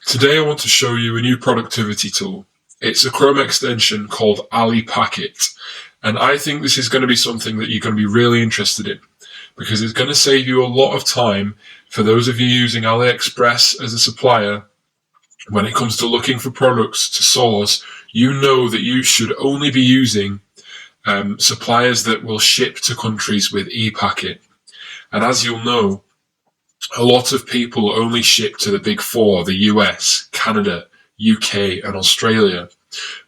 Today I want to show you a new productivity tool. It's a Chrome extension called Ali Packet, and I think this is going to be something that you're going to be really interested in because it's going to save you a lot of time for those of you using AliExpress as a supplier. When it comes to looking for products to source, you know that you should only be using suppliers that will ship to countries with ePacket. And as you'll know, a lot of people only ship to the big four, the US, Canada, UK, and Australia.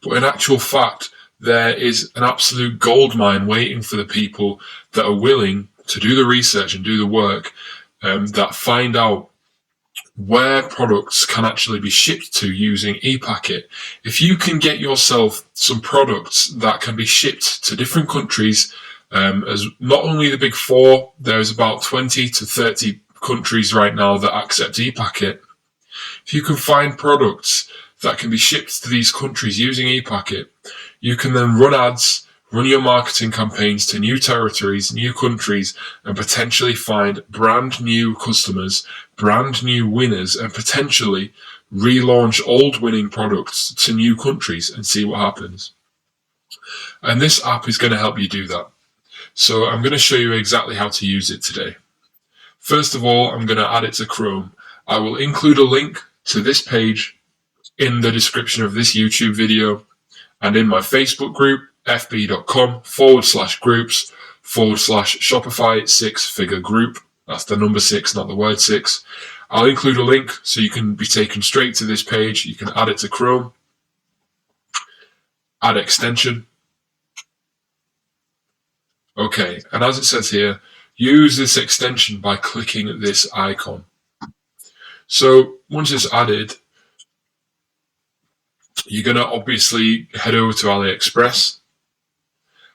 But in actual fact, there is an absolute goldmine waiting for the people that are willing to do the research and do the work, that find out where products can actually be shipped to using ePacket. If you can get yourself some products that can be shipped to different countries, as not only the big four, there's about 20 to 30 countries right now that accept ePacket. If you can find products that can be shipped to these countries using ePacket, you can then run ads, run your marketing campaigns to new territories, new countries, and potentially find brand new customers, brand new winners, and potentially relaunch old winning products to new countries and see what happens. And this app is going to help you do that. So I'm going to show you exactly how to use it today. First of all, I'm going to add it to Chrome. I will include a link to this page in the description of this YouTube video and in my Facebook group, fb.com/groups/Shopify 6-figure group. That's the number 6, not the word 6. I'll include a link so you can be taken straight to this page. You can add it to Chrome. Add extension. Okay, and as it says here, use this extension by clicking this icon. So once it's added, you're going to obviously head over to AliExpress.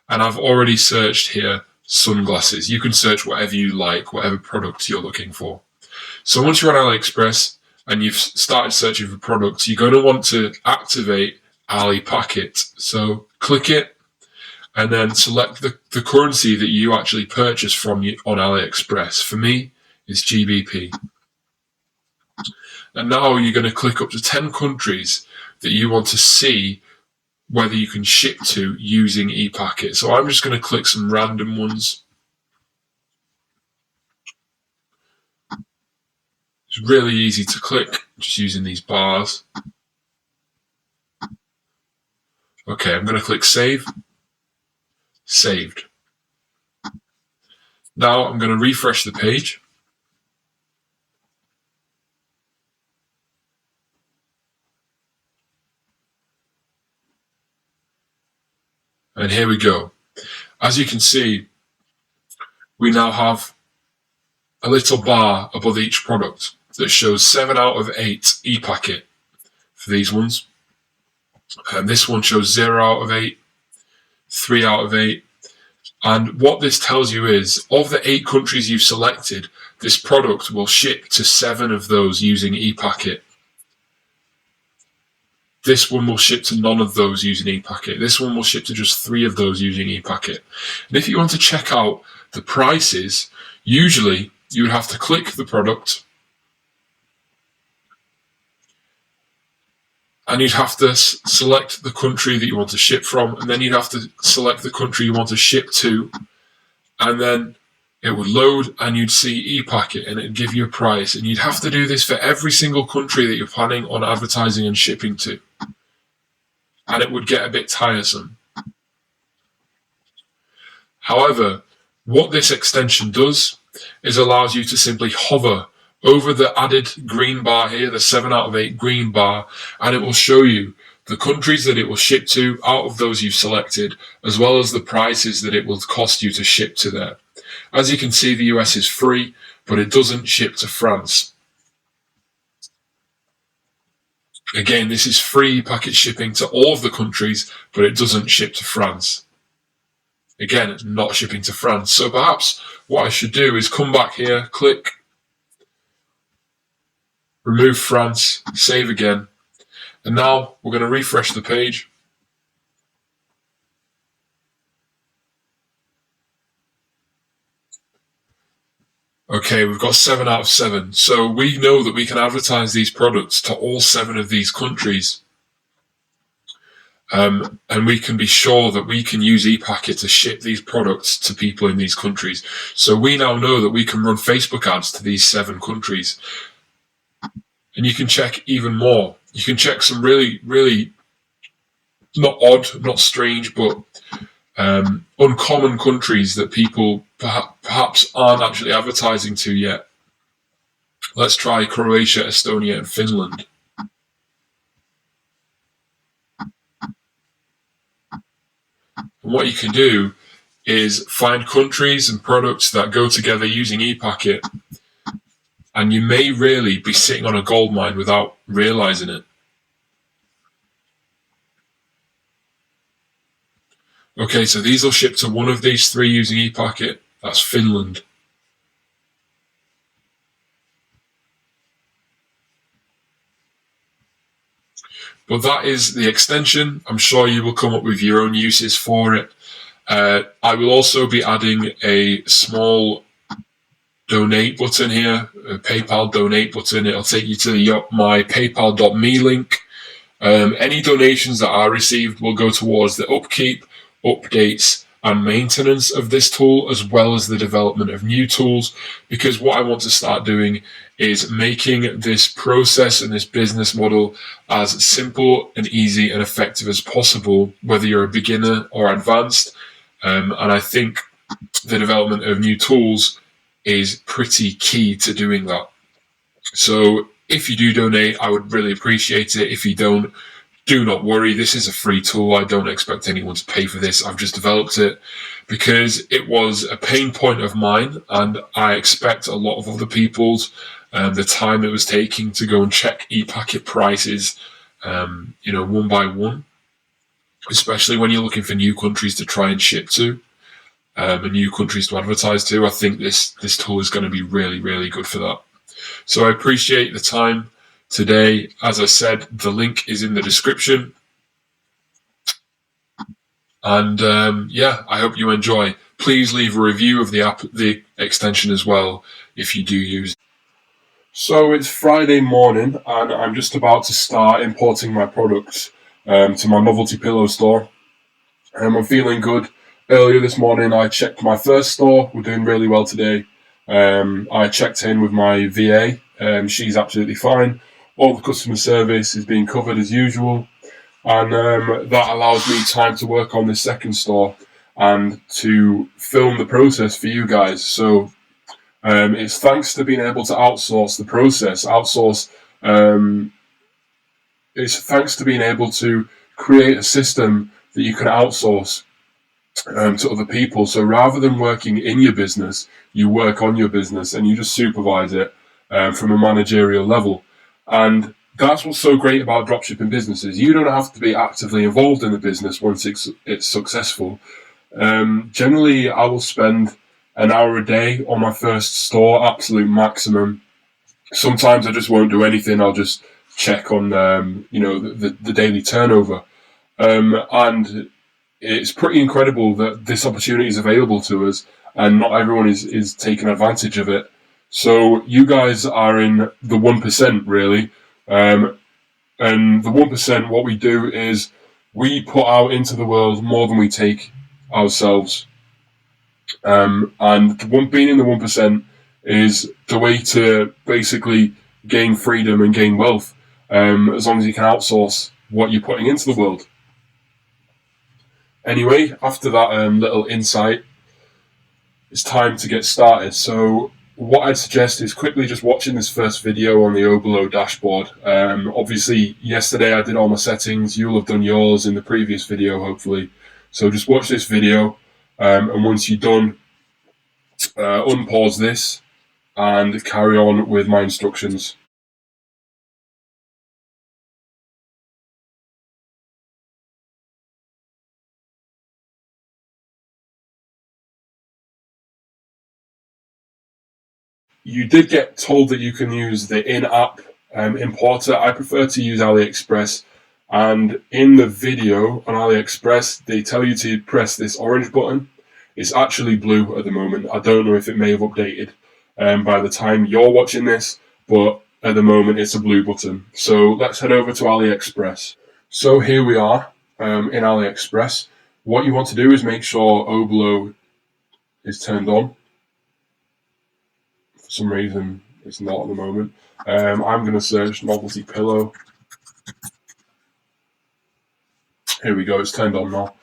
And I've already searched here sunglasses. You can search whatever you like, whatever product you're looking for. So once you're on AliExpress and you've started searching for products, you're going to want to activate Ali Packet. So click it and then select the currency that you actually purchase from on AliExpress. For me, it's GBP. And now you're going to click up to 10 countries that you want to see whether you can ship to using ePacket. So I'm just going to click some random ones. It's really easy to click, just using these bars. Okay, I'm going to click save. Saved. Now I'm going to refresh the page. And here we go. As you can see, we now have a little bar above each product that shows 7 out of 8 ePacket for these ones. And this one shows 0 out of 8, 3 out of 8. And what this tells you is, of the 8 countries you've selected, this product will ship to 7 of those using ePacket. This one will ship to none of those using ePacket. This one will ship to just 3 of those using ePacket. And if you want to check out the prices, usually you would have to click the product and you'd have to select the country that you want to ship from, and then you'd have to select the country you want to ship to, and then it would load and you'd see ePacket and it'd give you a price. And you'd have to do this for every single country that you're planning on advertising and shipping to. And it would get a bit tiresome. However, what this extension does is allows you to simply hover over the added green bar here, the 7 out of 8 green bar, and it will show you the countries that it will ship to out of those you've selected, as well as the prices that it will cost you to ship to there. As you can see, the US is free, but it doesn't ship to France. Again, this is free packet shipping to all of the countries, but it doesn't ship to France. Again, not shipping to France. So perhaps what I should do is come back here, click, remove France, save again. And now we're going to refresh the page. Okay, we've got 7 out of 7. So we know that we can advertise these products to all 7 of these countries. And we can be sure that we can use ePacket to ship these products to people in these countries. So we now know that we can run Facebook ads to these 7 countries. And you can check even more. You can check some really, really not odd, not strange, but uncommon countries that people perhaps aren't actually advertising to yet. Let's try Croatia, Estonia, and Finland. And what you can do is find countries and products that go together using ePacket, and you may really be sitting on a gold mine without realizing it. Okay, so these will ship to one of these 3 using ePacket. That's Finland. But that is the extension. I'm sure you will come up with your own uses for it. I will also be adding a small donate button here, a PayPal donate button. It'll take you to my paypal.me link. Any donations that are received will go towards the upkeep, updates, and maintenance of this tool, as well as the development of new tools, because what I want to start doing is making this process and this business model as simple and easy and effective as possible, whether you're a beginner or advanced. And I think the development of new tools is pretty key to doing that. So if you do donate, I would really appreciate it. If you don't, do not worry. This is a free tool. I don't expect anyone to pay for this. I've just developed it because it was a pain point of mine, and I expect a lot of other people's the time it was taking to go and check ePacket prices, one by one, especially when you're looking for new countries to try and ship to, and new countries to advertise to. I think this tool is going to be really, really good for that. So I appreciate the time today. As I said, the link is in the description. And I hope you enjoy. Please leave a review of the app, the extension as well, if you do use it. So it's Friday morning, and I'm just about to start importing my products to my novelty pillow store. I'm feeling good. Earlier this morning, I checked my first store. We're doing really well today. I checked in with my VA. She's absolutely fine. All the customer service is being covered as usual. And that allows me time to work on this second store and to film the process for you guys. So it's thanks to being able to outsource the process. It's thanks to being able to create a system that you can outsource to other people. So rather than working in your business, you work on your business and you just supervise it from a managerial level. And that's what's so great about dropshipping businesses. You don't have to be actively involved in the business once it's successful. Generally, I will spend an hour a day on my first store, absolute maximum. Sometimes I just won't do anything. I'll just check on the daily turnover. And it's pretty incredible that this opportunity is available to us, and not everyone is taking advantage of it. So you guys are in the 1%, really. And the 1%, what we do is we put out into the world more than we take ourselves. And being in the 1% is the way to basically gain freedom and gain wealth, as long as you can outsource what you're putting into the world. Anyway, after that little insight, it's time to get started. So what I'd suggest is quickly just watching this first video on the Obolo dashboard. Obviously, yesterday I did all my settings. You'll have done yours in the previous video, hopefully. So just watch this video, and once you're done, unpause this and carry on with my instructions. You did get told that you can use the in-app importer. I prefer to use AliExpress. And in the video on AliExpress, they tell you to press this orange button. It's actually blue at the moment. I don't know if it may have updated. by the time you're watching this, but at the moment it's a blue button. So let's head over to AliExpress. So here we are in AliExpress. What you want to do is make sure Oblo is turned on. For some reason, it's not at the moment. I'm going to search novelty pillow. Here we go, it's turned on now.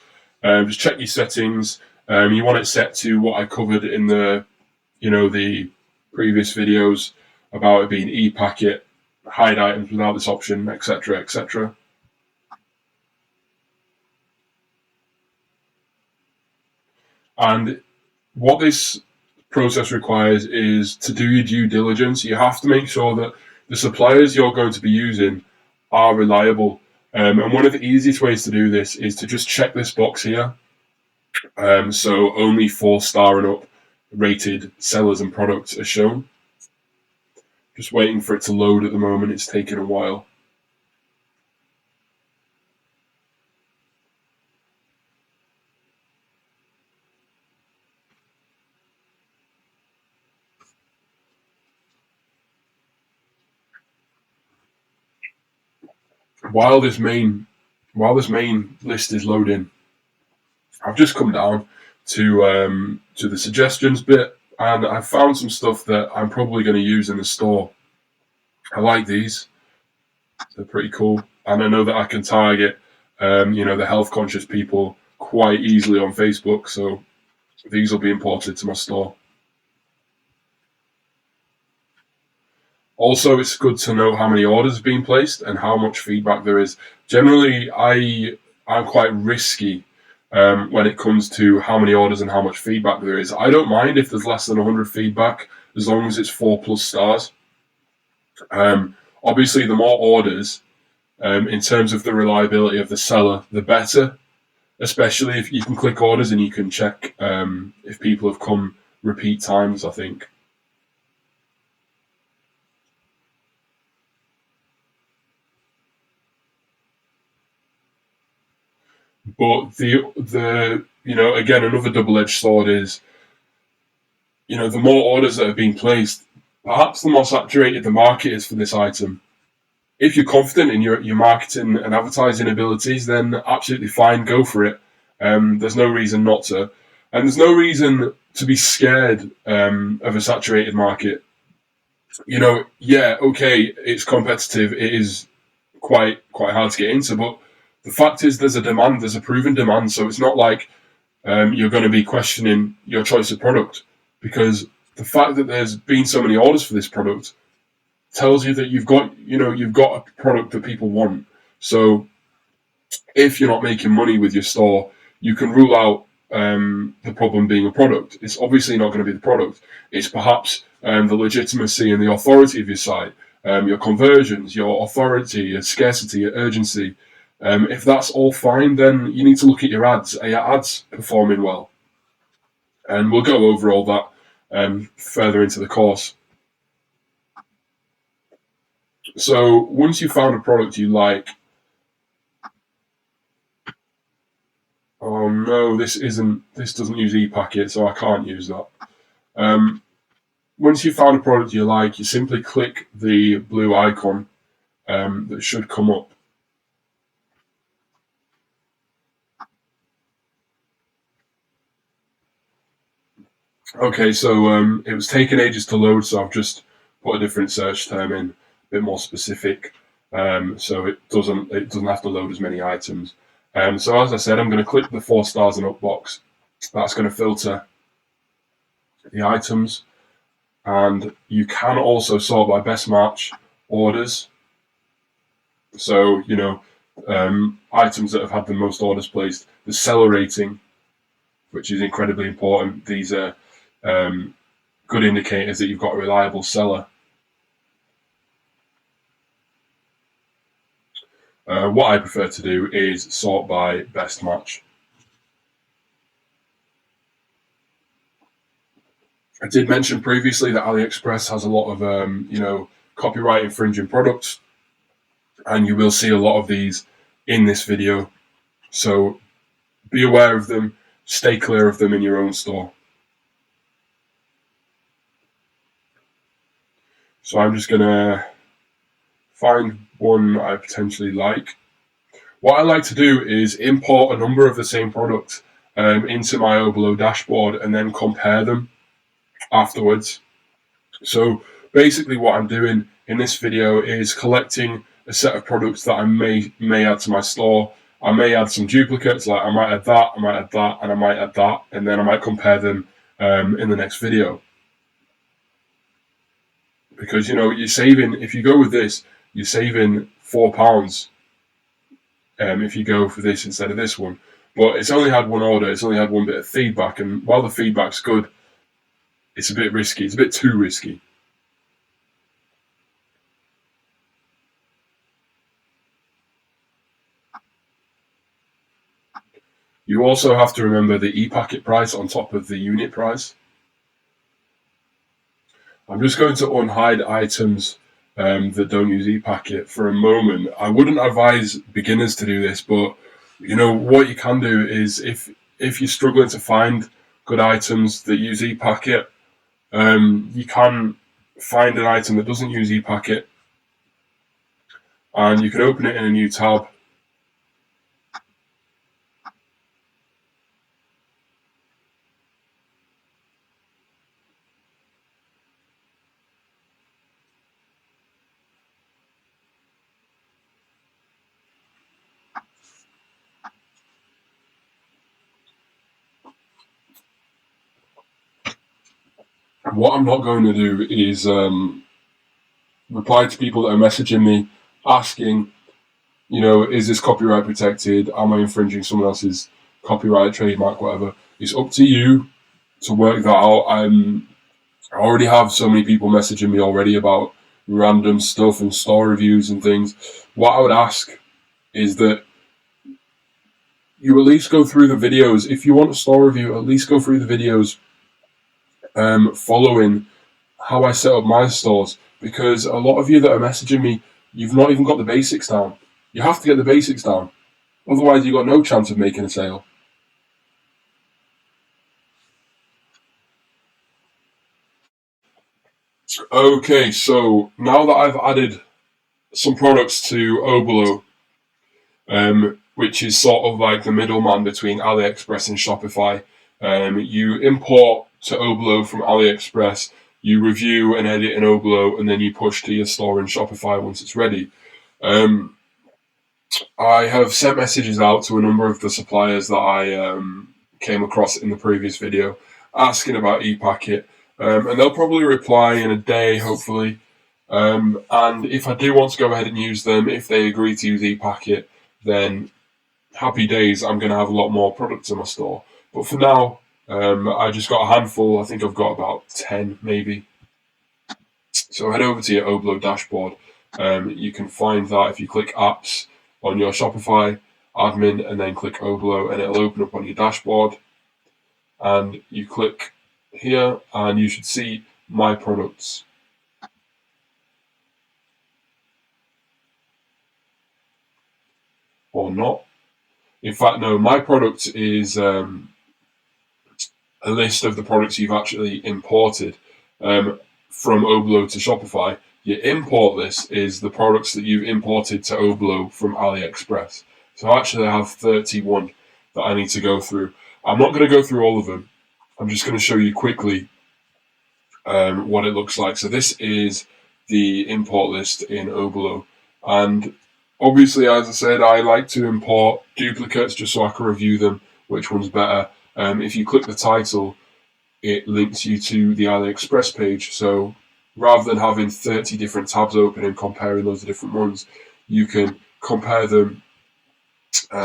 Just check your settings. You want it set to what I covered in the previous videos about it being e-packet, hide items without this option, etc., etc. And what this process requires is to do your due diligence. You have to make sure that the suppliers you're going to be using are reliable. And one of the easiest ways to do this is to just check this box here. So only 4-star and up rated sellers and products are shown. Just waiting for it to load at the moment. It's taking a while. While this main list is loading, I've just come down to the suggestions bit, and I've found some stuff that I'm probably going to use in the store. I like these; they're pretty cool, and I know that I can target the health conscious people quite easily on Facebook. So these will be imported to my store. Also, it's good to know how many orders have been placed and how much feedback there is. Generally, I'm quite risky when it comes to how many orders and how much feedback there is. I don't mind if there's less than 100 feedback, as long as it's 4+ stars. Obviously, the more orders, in terms of the reliability of the seller, the better. Especially if you can click orders and you can check if people have come repeat times, I think. But the again, another double-edged sword is, the more orders that have been placed, perhaps the more saturated the market is for this item. If you're confident in your marketing and advertising abilities, then absolutely fine, go for it. There's no reason not to. And there's no reason to be scared of a saturated market. Okay, it's competitive. It is quite hard to get into, but the fact is there's a demand, there's a proven demand. So it's not like you're going to be questioning your choice of product, because the fact that there's been so many orders for this product tells you that you've got a product that people want. So if you're not making money with your store, you can rule out the problem being a product. It's obviously not going to be the product. It's perhaps the legitimacy and the authority of your site, your conversions, your authority, your scarcity, your urgency. If that's all fine, then you need to look at your ads. Are your ads performing well? And we'll go over all that further into the course. So once you've found a product you like, oh no, this doesn't use e-packet, so I can't use that. Once you've found a product you like, you simply click the blue icon that should come up. Okay, so it was taking ages to load, so I've just put a different search term in, a bit more specific, so it doesn't have to load as many items. So as I said, I'm going to click the 4 stars and up box. That's going to filter the items, and you can also sort by best match orders. So items that have had the most orders placed, the seller rating, which is incredibly important. These are good indicators that you've got a reliable seller. What I prefer to do is sort by best match. I did mention previously that AliExpress has a lot of copyright infringing products, and you will see a lot of these in this video. So be aware of them, stay clear of them in your own store. So I'm just going to find one I potentially like. What I like to do is import a number of the same product into my Obolo dashboard and then compare them afterwards. So basically what I'm doing in this video is collecting a set of products that I may add to my store. I may add some duplicates, like I might add that, I might add that, and I might add that, and then I might compare them in the next video. Because, you're saving, if you go with this, you're saving £4 if you go for this instead of this one. But it's only had one order, it's only had one bit of feedback, and while the feedback's good, it's a bit risky, it's a bit too risky. You also have to remember the e-packet price on top of the unit price. I'm just going to unhide items that don't use e-packet for a moment. I wouldn't advise beginners to do this, but what you can do is if you're struggling to find good items that use e-packet, you can find an item that doesn't use e-packet, and you can open it in a new tab. What I'm not going to do is reply to people that are messaging me asking, is this copyright protected? Am I infringing someone else's copyright, trademark, whatever? It's up to you to work that out. I already have so many people messaging me already about random stuff and store reviews and things. What I would ask is that you at least go through the videos. If you want a store review, at least go through the videos following how I set up my stores, because a lot of you that are messaging me, you've not even got the basics down. You have to get the basics down. Otherwise, you've got no chance of making a sale. Okay, so now that I've added some products to Obolo, which is sort of like the middleman between AliExpress and Shopify, you import to Obolo from AliExpress, you review and edit in Obolo, and then you push to your store in Shopify once it's ready. I have sent messages out to a number of the suppliers that I came across in the previous video asking about ePacket, and they'll probably reply in a day, hopefully. And if I do want to go ahead and use them, if they agree to use ePacket, then happy days, I'm going to have a lot more products in my store. But for now, I just got a handful. I think I've got about 10 maybe. So head over to your Obolo dashboard. You can find that if you click apps on your Shopify admin and then click Obolo, and it'll open up on your dashboard. And you click here and you should see my products. Or not. In fact, no, my product is a list of the products you've actually imported from Obolo to Shopify. Your import list is the products that you've imported to Obolo from AliExpress. So actually I have 31 that I need to go through. I'm not going to go through all of them. I'm just going to show you quickly what it looks like. So this is the import list in Obolo. And obviously, as I said, I like to import duplicates just so I can review them, which one's better. If you click the title, it links you to the AliExpress page. So rather than having 30 different tabs open and comparing those different ones, you can compare them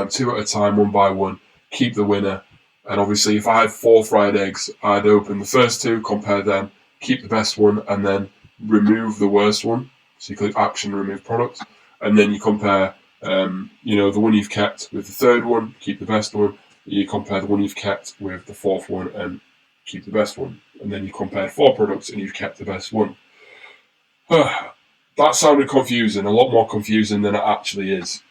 two at a time, one by one, keep the winner. And obviously, if I had 4 fried eggs, I'd open the first 2, compare them, keep the best one, and then remove the worst one. So you click Action, Remove Product, and then you compare, the one you've kept with the 3rd one, keep the best one. You compare the one you've kept with the 4th one and keep the best one. And then you compare 4 products and you've kept the best one. That sounded confusing, a lot more confusing than it actually is.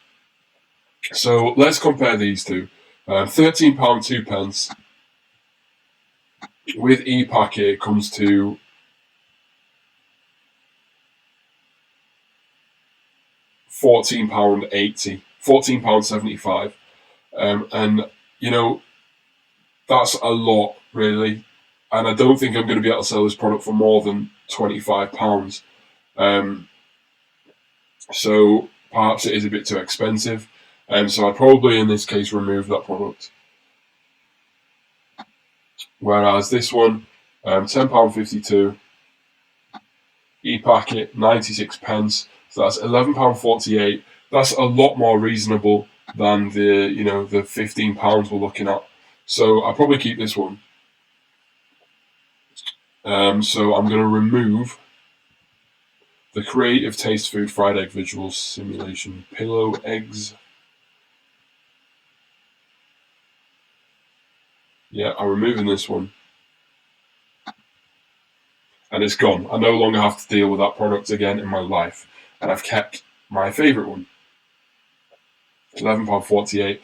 So let's compare these two. £13 2 pence. With ePacket, it comes to £14.80, £14.75. And, that's a lot, really. And I don't think I'm going to be able to sell this product for more than £25. So perhaps it is a bit too expensive. So I'd probably, in this case, remove that product. Whereas this one, £10.52, e-packet, 96 pence. So that's £11.48. That's a lot more reasonable than the £15 we're looking at. So I'll probably keep this one. So I'm going to remove the Creative Taste Food Fried Egg Visual Simulation Pillow Eggs. Yeah, I'm removing this one. And it's gone. I no longer have to deal with that product again in my life. And I've kept my favourite one. £11.48.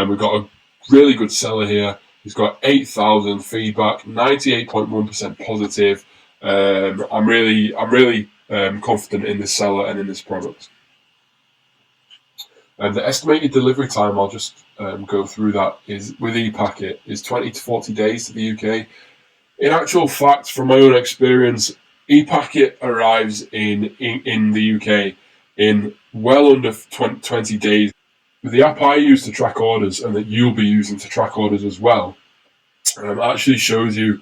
We've got a really good seller here. He's got 8,000 feedback, 98.1% positive. I'm really confident in this seller and in this product. And the estimated delivery time, I'll just go through that, is with ePacket, is 20 to 40 days to the UK. In actual fact, from my own experience, ePacket arrives in the UK in well under 20 days. The app I use to track orders, and that you'll be using to track orders as well, actually shows you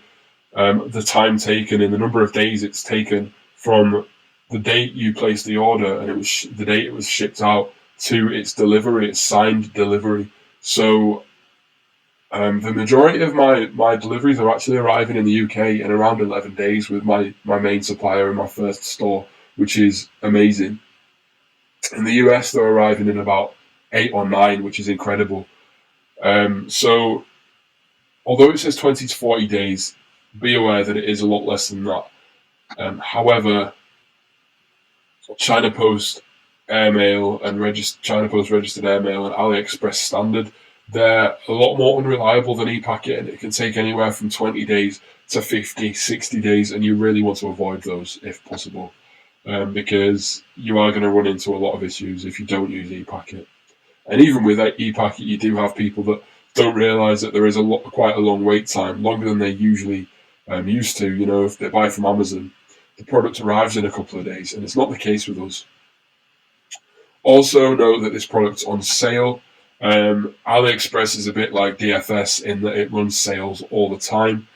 the time taken and the number of days it's taken from the date you placed the order and the date it was shipped out to its delivery, its signed delivery. So the majority of my deliveries are actually arriving in the UK in around 11 days with my main supplier in my first store, which is amazing. In the US, they're arriving in about 8 or 9, which is incredible. So although it says 20 to 40 days, be aware that it is a lot less than that. However, China Post Airmail and China Post Registered Airmail and AliExpress Standard, they're a lot more unreliable than ePacket, and it can take anywhere from 20 days to 50, 60 days, and you really want to avoid those if possible, because you are going to run into a lot of issues if you don't use ePacket. And even with ePacket, you do have people that don't realise that there is quite a long wait time, longer than they usually used to. If they buy from Amazon, the product arrives in a couple of days, and it's not the case with us. Also, note that this product's on sale. AliExpress is a bit like DFS in that it runs sales all the time.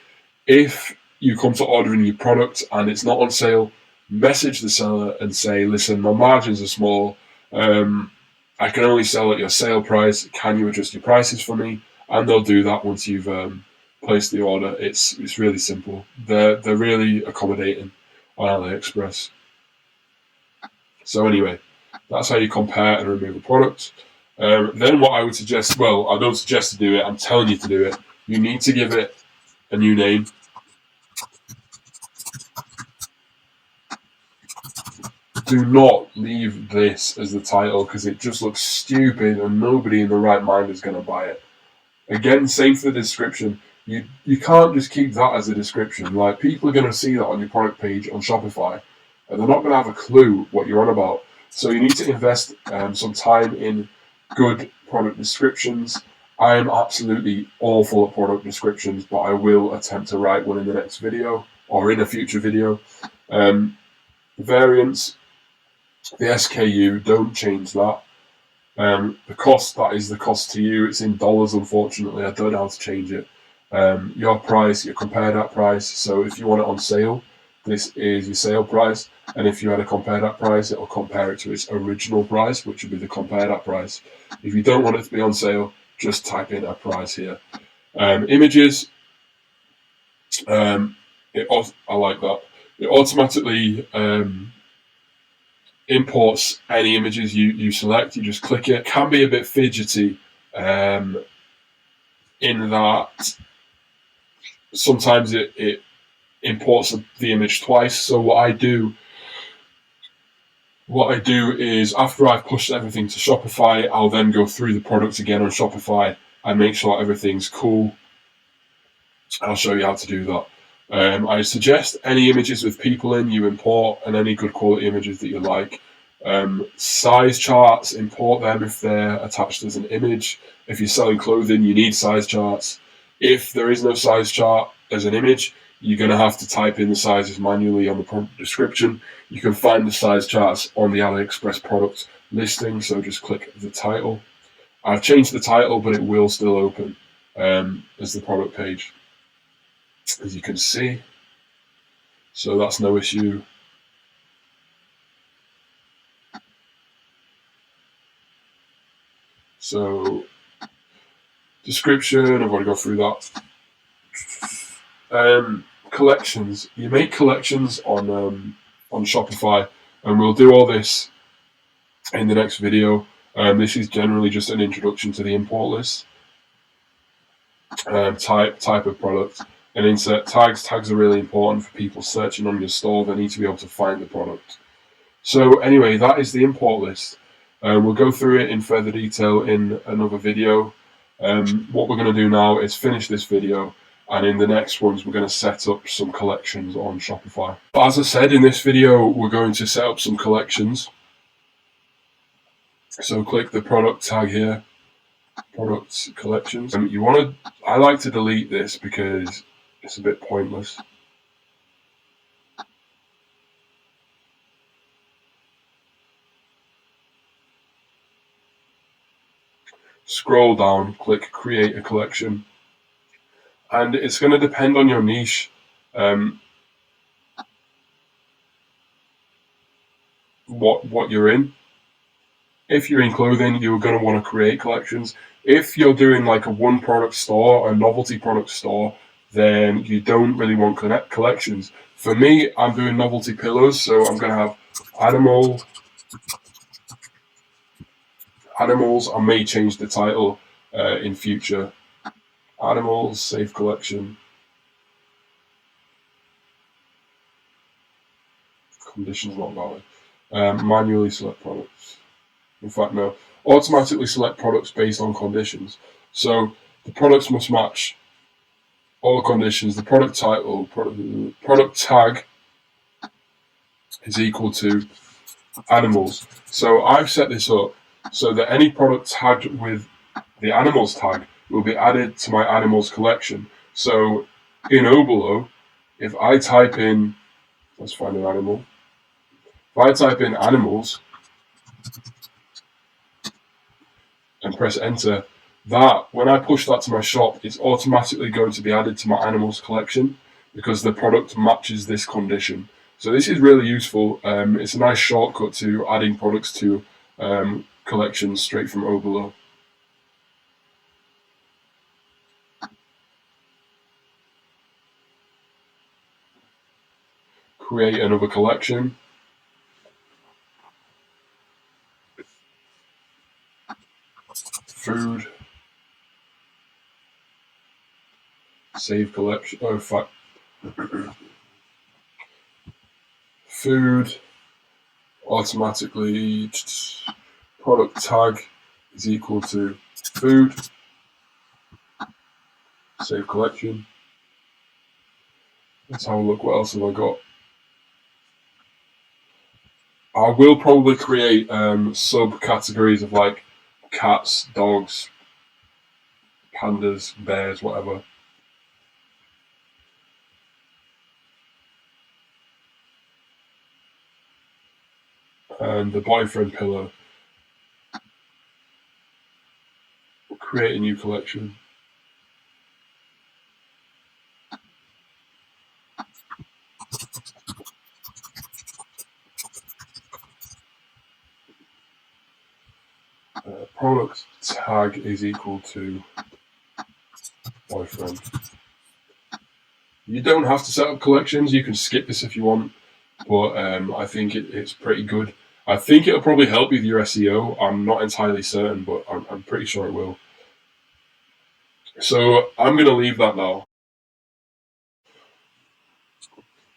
If you come to ordering your product and it's not on sale, message the seller and say, listen, my margins are small. I can only sell at your sale price. Can you adjust your prices for me? And they'll do that once you've placed the order. It's really simple. They're really accommodating on AliExpress. So anyway, that's how you compare and remove a product. Then what I would suggest, well, I don't suggest to do it, I'm telling you to do it. You need to give it a new name. Do not leave this as the title, because it just looks stupid and nobody in the right mind is going to buy it. Again, same for the description. You can't just keep that as a description. Like, people are going to see that on your product page on Shopify, and they're not going to have a clue what you're on about. So you need to invest some time in good product descriptions. I am absolutely awful at product descriptions, but I will attempt to write one in the next video or in a future video. Variants, the SKU, don't change that. The cost, that is the cost to you. It's in dollars, unfortunately. I don't know how to change it. Your price, your compared at price. So if you want it on sale, this is your sale price. And if you had a compared at price, it'll compare it to its original price, which would be the compared at price. If you don't want it to be on sale, just type in a price here. Images, I like that. It automatically imports any images you select. You just click it. It can be a bit fidgety in that sometimes it imports the image twice. So what I do is, after I've pushed everything to Shopify, I'll then go through the products again on Shopify and make sure everything's cool. I'll show you how to do that. I suggest any images with people in you import, and any good quality images that you like. Size charts, import them if they're attached as an image. If you're selling clothing, you need size charts. If there is no size chart as an image, you're going to have to type in the sizes manually on the product description. You can find the size charts on the AliExpress product listing, so just click the title. I've changed the title, but it will still open as the product page, as you can see. So that's no issue. So description, I've already gone through that. Collections. You make collections on Shopify, and we'll do all this in the next video. This is generally just an introduction to the import list. Type of product, and insert tags. Tags are really important for people searching on your store. They need to be able to find the product. So anyway, that is the import list. We'll go through it in further detail in another video. What we're going to do now is finish this video, and in the next ones we're going to set up some collections on Shopify. But as I said, in this video we're going to set up some collections. So click the product tag here, product collections. I like to delete this because it's a bit pointless. Scroll down, click create a collection, and it's going to depend on your niche. What you're in. If you're in clothing, you're going to want to create collections. If you're doing like a one product store, a novelty product store, then you don't really want collections. For me, I'm doing novelty pillows, so I'm going to have animals. I may change the title in future. Animals, save collection. Conditions not valid. Manually select products. In fact, no. Automatically select products based on conditions. So the products must match all conditions. The product title, product tag is equal to animals. So I've set this up so that any product tagged with the animals tag will be added to my animals collection. So in Obolo, if I type in, let's find an animal. If I type in animals and press enter, that when I push that to my shop, it's automatically going to be added to my animals collection because the product matches this condition. So this is really useful. It's a nice shortcut to adding products to collections straight from Obolo. Create another collection. Food. Save collection. Oh, in fact. Food. Automatically. Product tag is equal to food. Save collection. Let's have a look. What else have I got? I will probably create subcategories of like cats, dogs, pandas, bears, whatever. And the boyfriend pillow. Create a new collection. Product tag is equal to boyfriend. You don't have to set up collections. You can skip this if you want, but I think it's pretty good. I think it'll probably help with your SEO. I'm not entirely certain, but I'm pretty sure it will. So I'm going to leave that now.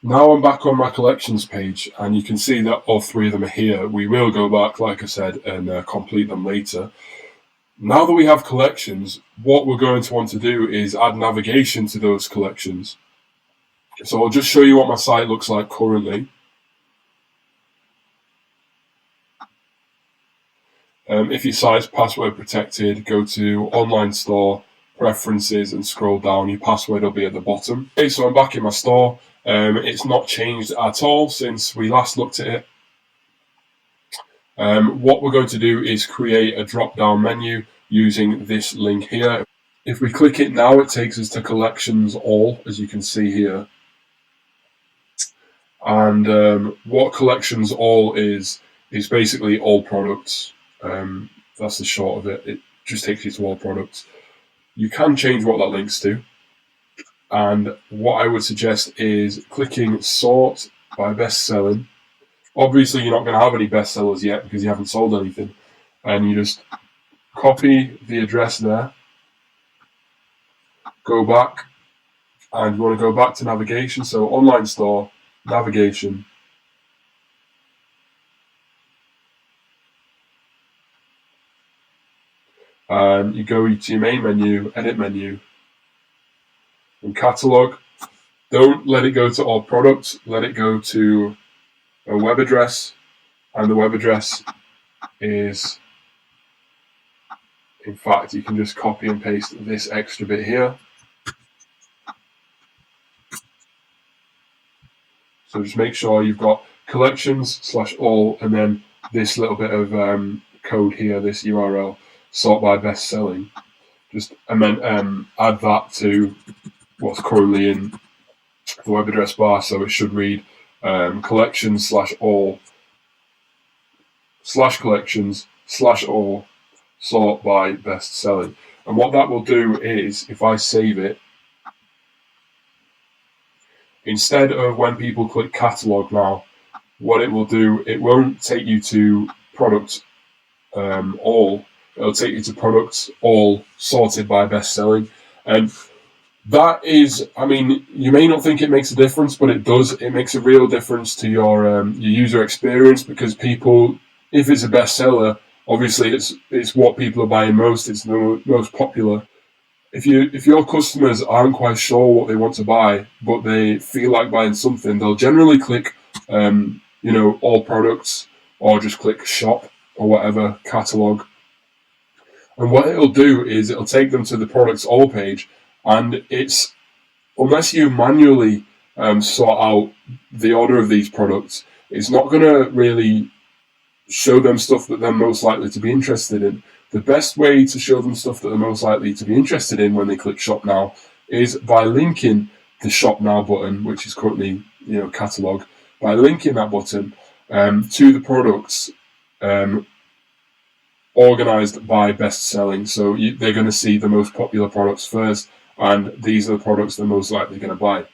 Now I'm back on my collections page, and you can see that all three of them are here. We will go back, like I said, and complete them later. Now that we have collections, what we're going to want to do is add navigation to those collections. So I'll just show you what my site looks like currently. If your site's password protected, go to online store, preferences, and scroll down. Your password will be at the bottom. Okay, so I'm back in my store. It's not changed at all since we last looked at it. What we're going to do is create a drop-down menu using this link here. If we click it now, it takes us to collections all, as you can see here. And what collections all is basically all products. That's the short of it. It just takes you to all products. You can change what that links to. And what I would suggest is clicking sort by best selling. Obviously, you're not going to have any bestsellers yet because you haven't sold anything. And you just copy the address there, go back, and you want to go back to navigation. So online store, navigation. And you go to your main menu, edit menu, and catalog. Don't let it go to all products. Let it go to a web address. And the web address is, in fact, you can just copy and paste this extra bit here. So just make sure you've got collections/all, and then this little bit of code here, this URL, sort by best selling. Just add that to what's currently in the web address bar. So it should read collections/all/collections/all sort by best selling. And what that will do is, if I save it, instead of when people click catalog now, what it will do, it won't take you to products all. It'll take you to products all sorted by best selling. And that is, I mean, you may not think it makes a difference, but it does. It makes a real difference to your user experience, because people, if it's a bestseller, obviously it's what people are buying most. It's the most popular. If your customers aren't quite sure what they want to buy, but they feel like buying something, they'll generally click, all products, or just click shop or whatever, catalog. And what it'll do is it'll take them to the products all page, and it's, unless you manually sort out the order of these products, it's not going to really show them stuff that they're most likely to be interested in. The best way to show them stuff that they're most likely to be interested in when they click shop now is by linking the shop now button, which is currently catalog, by linking that button to the products organized by best selling. So they're going to see the most popular products first, and these are the products they're most likely going to buy.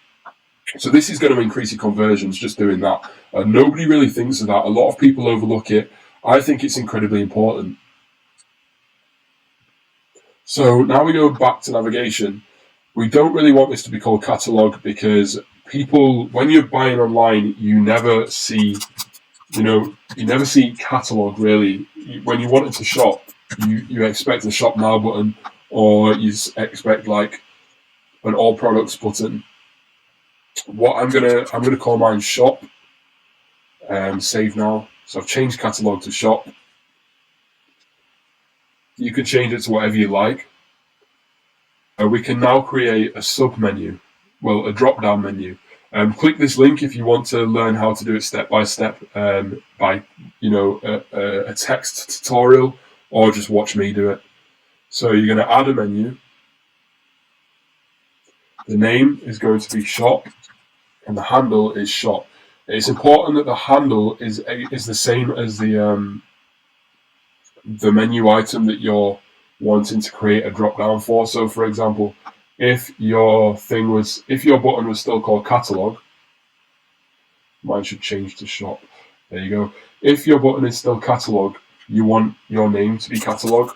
So this is going to increase your conversions just doing that. Nobody really thinks of that. A lot of people overlook it. I think it's incredibly important. So now we go back to navigation. We don't really want this to be called catalog, because people, when you're buying online, you never see catalog really. When you want it to shop, you expect a shop now button, or you expect like an all products button. What I'm gonna call mine shop. Save now. So I've changed catalog to shop. You can change it to whatever you like. We can now create a sub menu, a drop down menu. Click this link if you want to learn how to do it step by step, by a text tutorial, or just watch me do it. So you're going to add a menu. The name is going to be shop, and the handle is shop. It's important that the handle is the same as the menu item that you're wanting to create a drop down for. So for example, if your button was still called catalog, mine should change to shop. There you go. If your button is still catalog, you want your name to be catalog,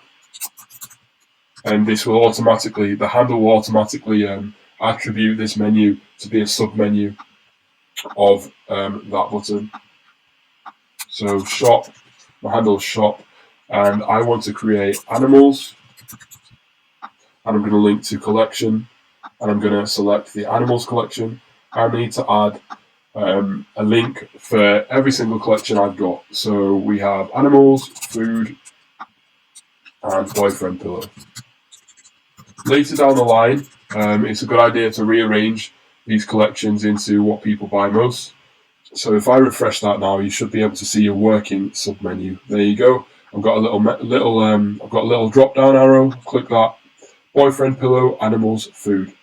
and the handle will automatically attribute this menu to be a sub menu of that button. So shop, my handle is shop, and I want to create animals, and I'm going to link to collection, and I'm going to select the animals collection. I need to add a link for every single collection I've got. So we have animals, food, and boyfriend pillow. Later down the line, it's a good idea to rearrange these collections into what people buy most. So if I refresh that now, you should be able to see a working submenu. There you go. I've got a little drop down arrow. Click that. Boyfriend pillow, animals, food.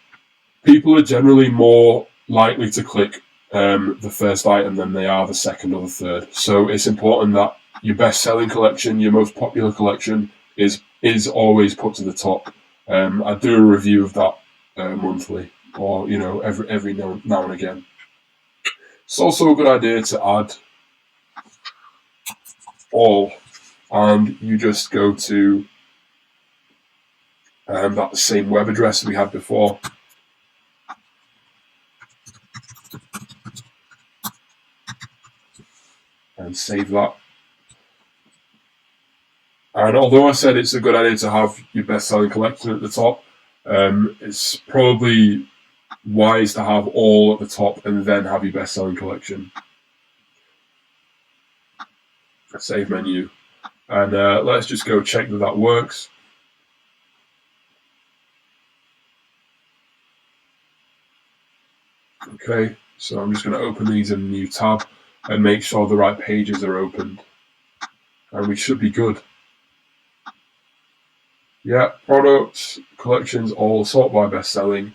People are generally more likely to click the first item than they are the second or the third. So it's important that your best-selling collection, your most popular collection, is always put to the top. I do a review of that monthly, or every now and again. It's also a good idea to add all, and you just go to that same web address we had before. And save that. And although I said it's a good idea to have your best-selling collection at the top, it's probably wise to have all at the top and then have your best-selling collection. Save menu. And let's just go check that works. Okay, so I'm just going to open these in a new tab and make sure the right pages are opened. And we should be good. Yeah, products, collections, all sorted by best-selling.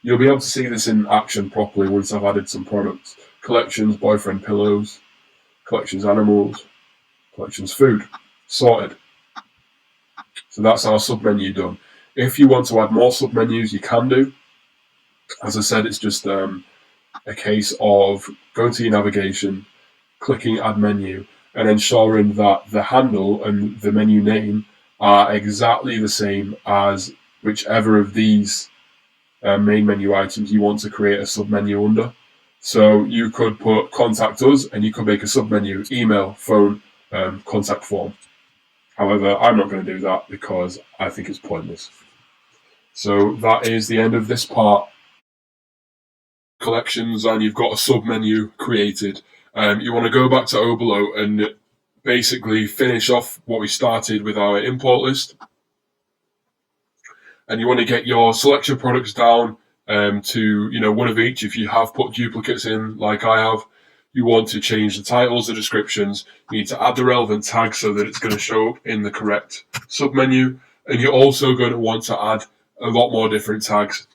You'll be able to see this in action properly once I've added some products. Collections, boyfriend pillows, collections, animals, collections, food. Sorted. So that's our submenu done. If you want to add more submenus, you can do. As I said, it's just a case of going to your navigation, clicking add menu, and ensuring that the handle and the menu name are exactly the same as whichever of these main menu items you want to create a submenu under. So you could put contact us and you could make a submenu, email, phone, contact form. However, I'm not going to do that because I think it's pointless. So that is the end of this part. Collections, and you've got a submenu created. You want to go back to Oberlo and basically finish off what we started with our import list. And you want to get your selection products down to one of each. If you have put duplicates in, like I have, you want to change the titles, the descriptions. You need to add the relevant tags so that it's going to show up in the correct submenu. And you're also going to want to add a lot more different tags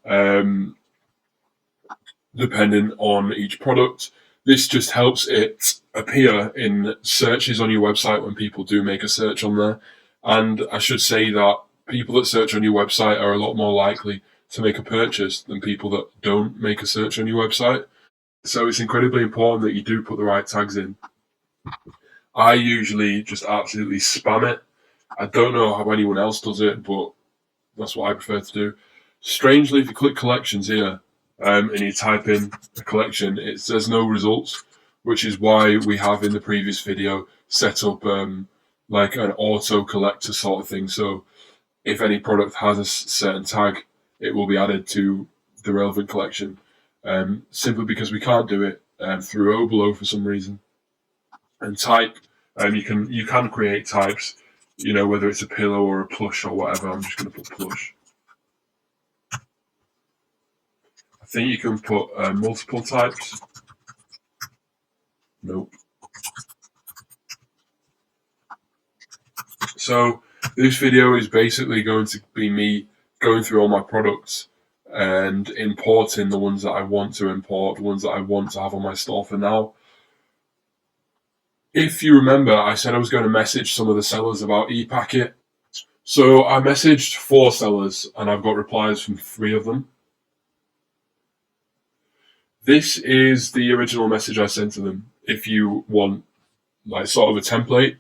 depending on each product. This just helps it appear in searches on your website when people do make a search on there. And I should say that people that search on your website are a lot more likely to make a purchase than people that don't make a search on your website. So it's incredibly important that you do put the right tags in. I usually just absolutely spam it. I don't know how anyone else does it, but that's what I prefer to do. Strangely, if you click collections here, and you type in a collection, it says no results, which is why we have in the previous video set up like an auto collector sort of thing. So if any product has a certain tag, it will be added to the relevant collection, simply because we can't do it through Oberlo for some reason. And type, you can create types, whether it's a pillow or a plush or whatever. I'm just going to put plush. I think you can put multiple types. Nope. So this video is basically going to be me going through all my products and importing the ones that I want to import, the ones that I want to have on my store for now. If you remember, I said I was going to message some of the sellers about ePacket. So I messaged 4 sellers and I've got replies from 3 of them. This is the original message I sent to them. If you want like sort of a template.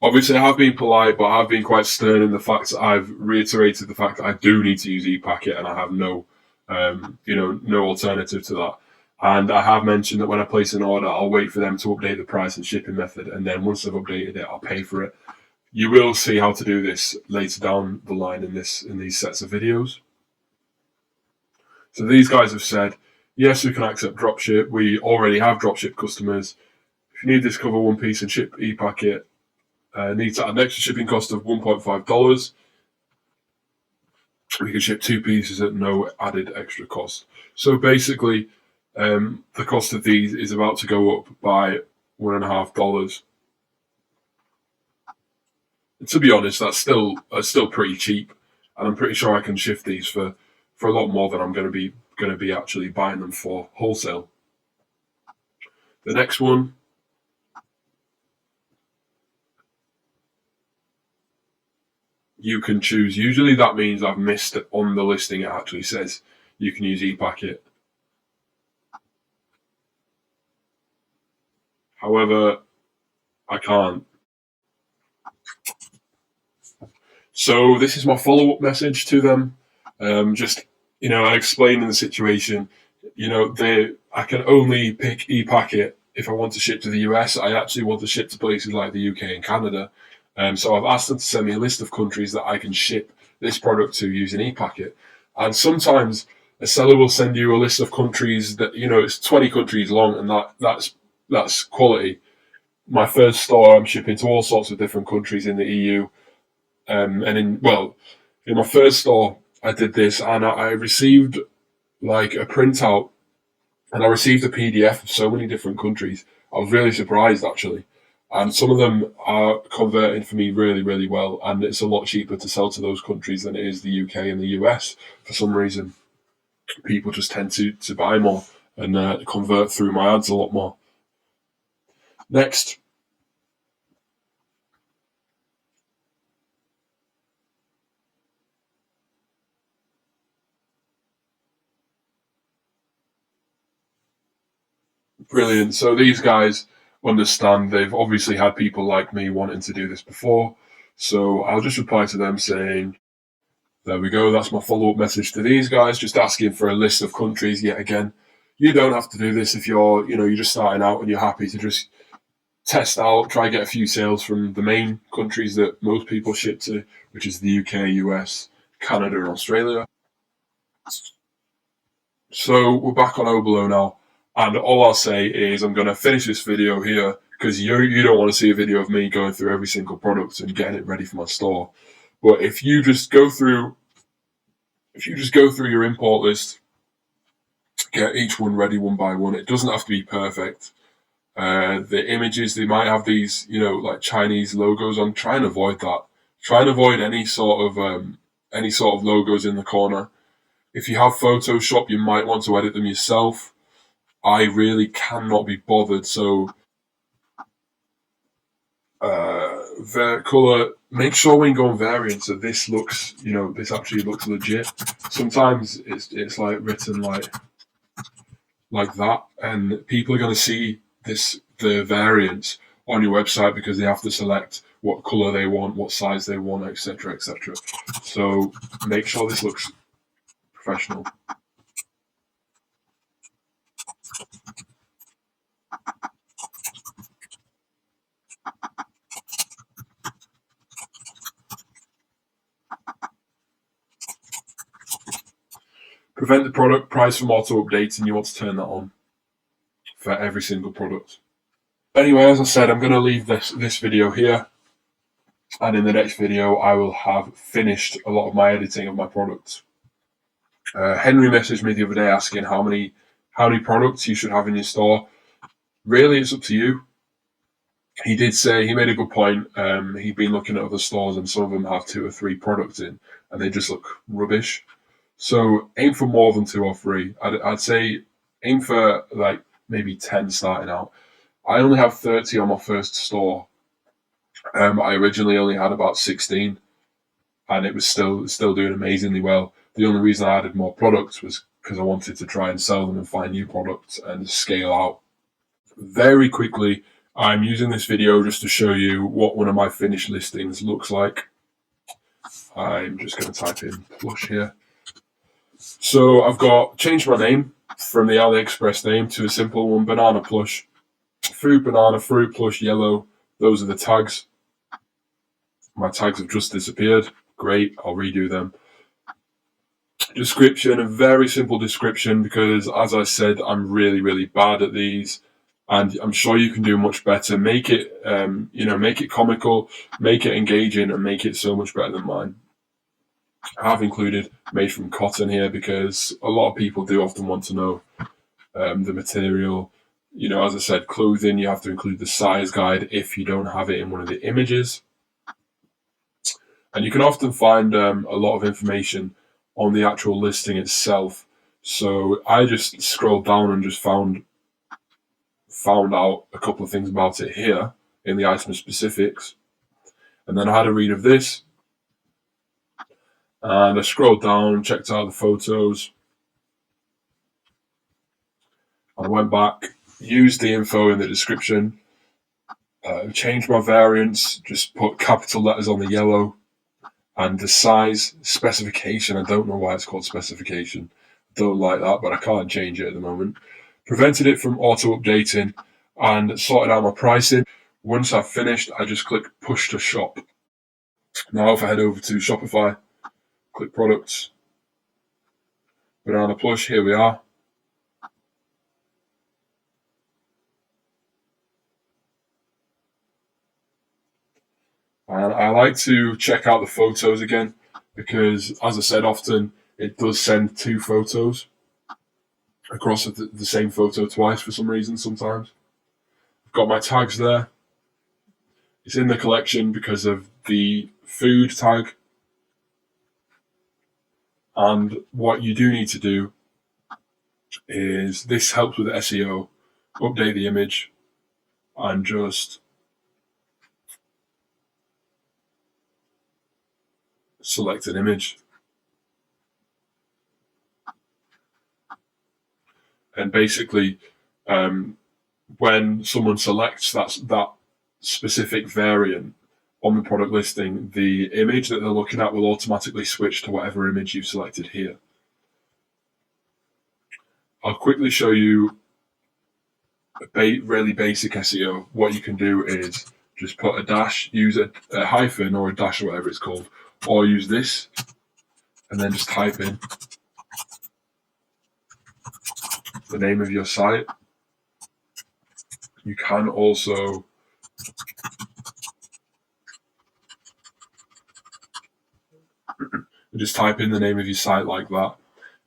Obviously, I have been polite, but I have been quite stern in the fact that I've reiterated the fact that I do need to use ePacket and I have no alternative to that. And I have mentioned that when I place an order, I'll wait for them to update the price and shipping method, and then once they've updated it, I'll pay for it. You will see how to do this later down the line in these sets of videos. So these guys have said, yes, we can accept dropship. We already have dropship customers If you need this cover one piece and ship e-packet, needs an extra shipping cost of $1.5. We can ship two pieces at no added extra cost. So basically, the cost of these is about to go up by $1.5. And to be honest, that's still pretty cheap, and I'm pretty sure I can shift these for a lot more than I'm going to be actually buying them for wholesale. The next one, you can choose. Usually that means I've missed it on the listing. It actually says you can use e-packet. However, I can't. So this is my follow-up message to them. Just, explaining the situation. I can only pick e-packet if I want to ship to the US. I actually want to ship to places like the UK and Canada. So I've asked them to send me a list of countries that I can ship this product to using e-packet. And sometimes a seller will send you a list of countries that, it's 20 countries long, and that's quality. My first store, I'm shipping to all sorts of different countries in the EU. And in my first store, I did this, and I received like a printout, and I received a PDF of so many different countries. I was really surprised, actually. And some of them are converting for me really, really well, and it's a lot cheaper to sell to those countries than it is the UK and the US. For some reason, people just tend to buy more and convert through my ads a lot more. Next. Brilliant. So these guys understand. They've obviously had people like me wanting to do this before. So I'll just reply to them saying, there we go. That's my follow-up message to these guys, just asking for a list of countries yet again. You don't have to do this if you're just starting out and you're happy to just test out, try and get a few sales from the main countries that most people ship to, which is the UK, US, Canada, and Australia. So we're back on Oberlo now. And all I'll say is I'm going to finish this video here because you don't want to see a video of me going through every single product and getting it ready for my store. But if you just go through your import list, get each one ready one by one. It doesn't have to be perfect. The images, they might have these, like Chinese logos on. Try and avoid that. Try and avoid any sort of logos in the corner. If you have Photoshop, you might want to edit them yourself. I really cannot be bothered. So, color. Make sure when you go on variants that this looks, this actually looks legit. Sometimes it's like written like that, and people are going to see the variants on your website because they have to select what color they want, what size they want, etc., etc. So make sure this looks professional. Prevent the product price from auto updating. You want to turn that on for every single product. Anyway, as I said, I'm going to leave this video here, and in the next video I will have finished a lot of my editing of my products. Henry messaged me the other day asking how many products you should have in your store. Really, it's up to you. He did say, he made a good point. He'd been looking at other stores and some of them have 2 or 3 products in and they just look rubbish. So aim for more than 2 or 3. I'd say aim for like maybe 10 starting out. I only have 30 on my first store. I originally only had about 16 and it was still doing amazingly well. The only reason I added more products was because I wanted to try and sell them and find new products and scale out. Very quickly, I'm using this video just to show you what one of my finished listings looks like. I'm just going to type in plush here. So I've changed my name from the AliExpress name to a simple one, banana plush. Fruit banana, fruit plush yellow. Those are the tags. My tags have just disappeared. Great, I'll redo them. Description, a very simple description because, as I said, I'm really, really bad at these. and I'm sure you can do much better. Make it, make it comical, make it engaging, and make it so much better than mine. I have included made from cotton here because a lot of people do often want to know the material. As I said, clothing, you have to include the size guide if you don't have it in one of the images. And you can often find a lot of information on the actual listing itself. So I just scrolled down and just found out a couple of things about it here in the item specifics. And then I had a read of this. And I scrolled down and checked out the photos. I went back, used the info in the description, changed my variants, just put capital letters on the yellow, and the size specification. I don't know why it's called specification. Don't like that, but I can't change it at the moment. Prevented it from auto-updating and sorted out my pricing. Once I've finished, I just click push to shop. Now if I head over to Shopify, click products, banana plush, here we are. And I like to check out the photos again because, as I said, often it does send two photos across the same photo twice for some reason sometimes. I've got my tags there. It's in the collection because of the food tag. And what you do need to do is, this helps with SEO, update the image and just select an image. And basically, when someone selects that specific variant on the product listing, the image that they're looking at will automatically switch to whatever image you've selected here. I'll quickly show you really basic SEO. What you can do is just put a dash, use a hyphen or a dash or whatever it's called, or use this, and then just type in the name of your site. You can also just type in the name of your site like that.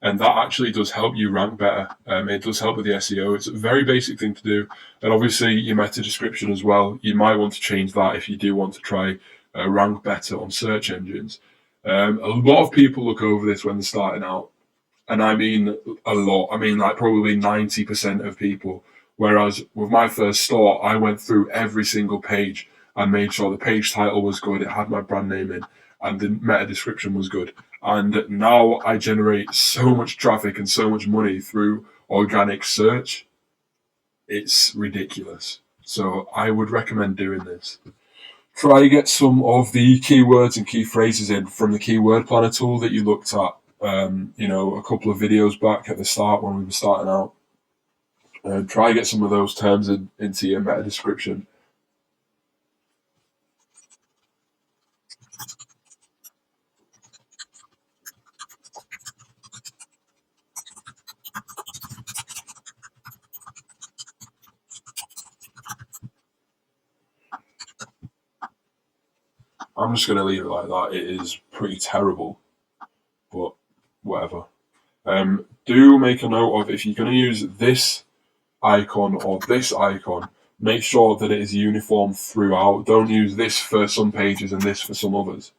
And that actually does help you rank better. It does help with the SEO. It's a very basic thing to do. And obviously your meta description as well. You might want to change that if you do want to try rank better on search engines. A lot of people look over this when they're starting out. And I mean a lot. I mean like probably 90% of people. Whereas with my first store, I went through every single page and made sure the page title was good. It had my brand name in and the meta description was good. And now I generate so much traffic and so much money through organic search. It's ridiculous. So I would recommend doing this. Try to get some of the keywords and key phrases in from the keyword planner tool that you looked at, a couple of videos back at the start when we were starting out. Try to get some of those terms into your meta description. I'm just going to leave it like that. It is pretty terrible, but whatever. Do make a note of, if you're going to use this icon or this icon, make sure that it is uniform throughout. Don't use this for some pages and this for some others.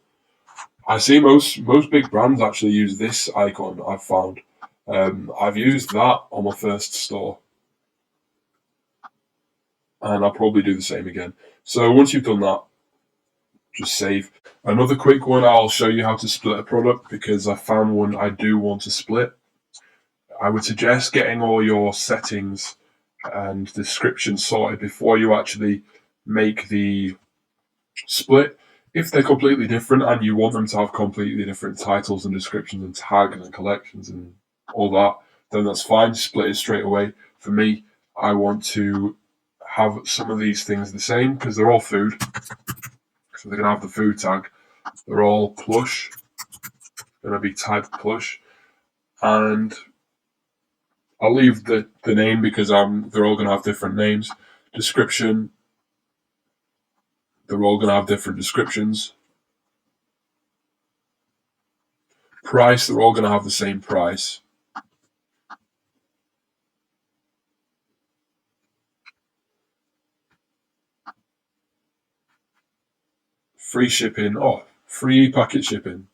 I see most big brands actually use this icon, I've found. I've used that on my first store. And I'll probably do the same again. So once you've done that, just save. Another quick one, I'll show you how to split a product because I found one I do want to split. I would suggest getting all your settings and description sorted before you actually make the split. If they're completely different and you want them to have completely different titles and descriptions and tags and collections and all that, then that's fine. Split it straight away. For me, I want to have some of these things the same because they're all food. So they're going to have the food tag. They're all plush. Going to be typed plush. And I'll leave the name because they're all going to have different names. Description, they're all going to have different descriptions. Price, they're all going to have the same price. Free shipping, free packet shipping.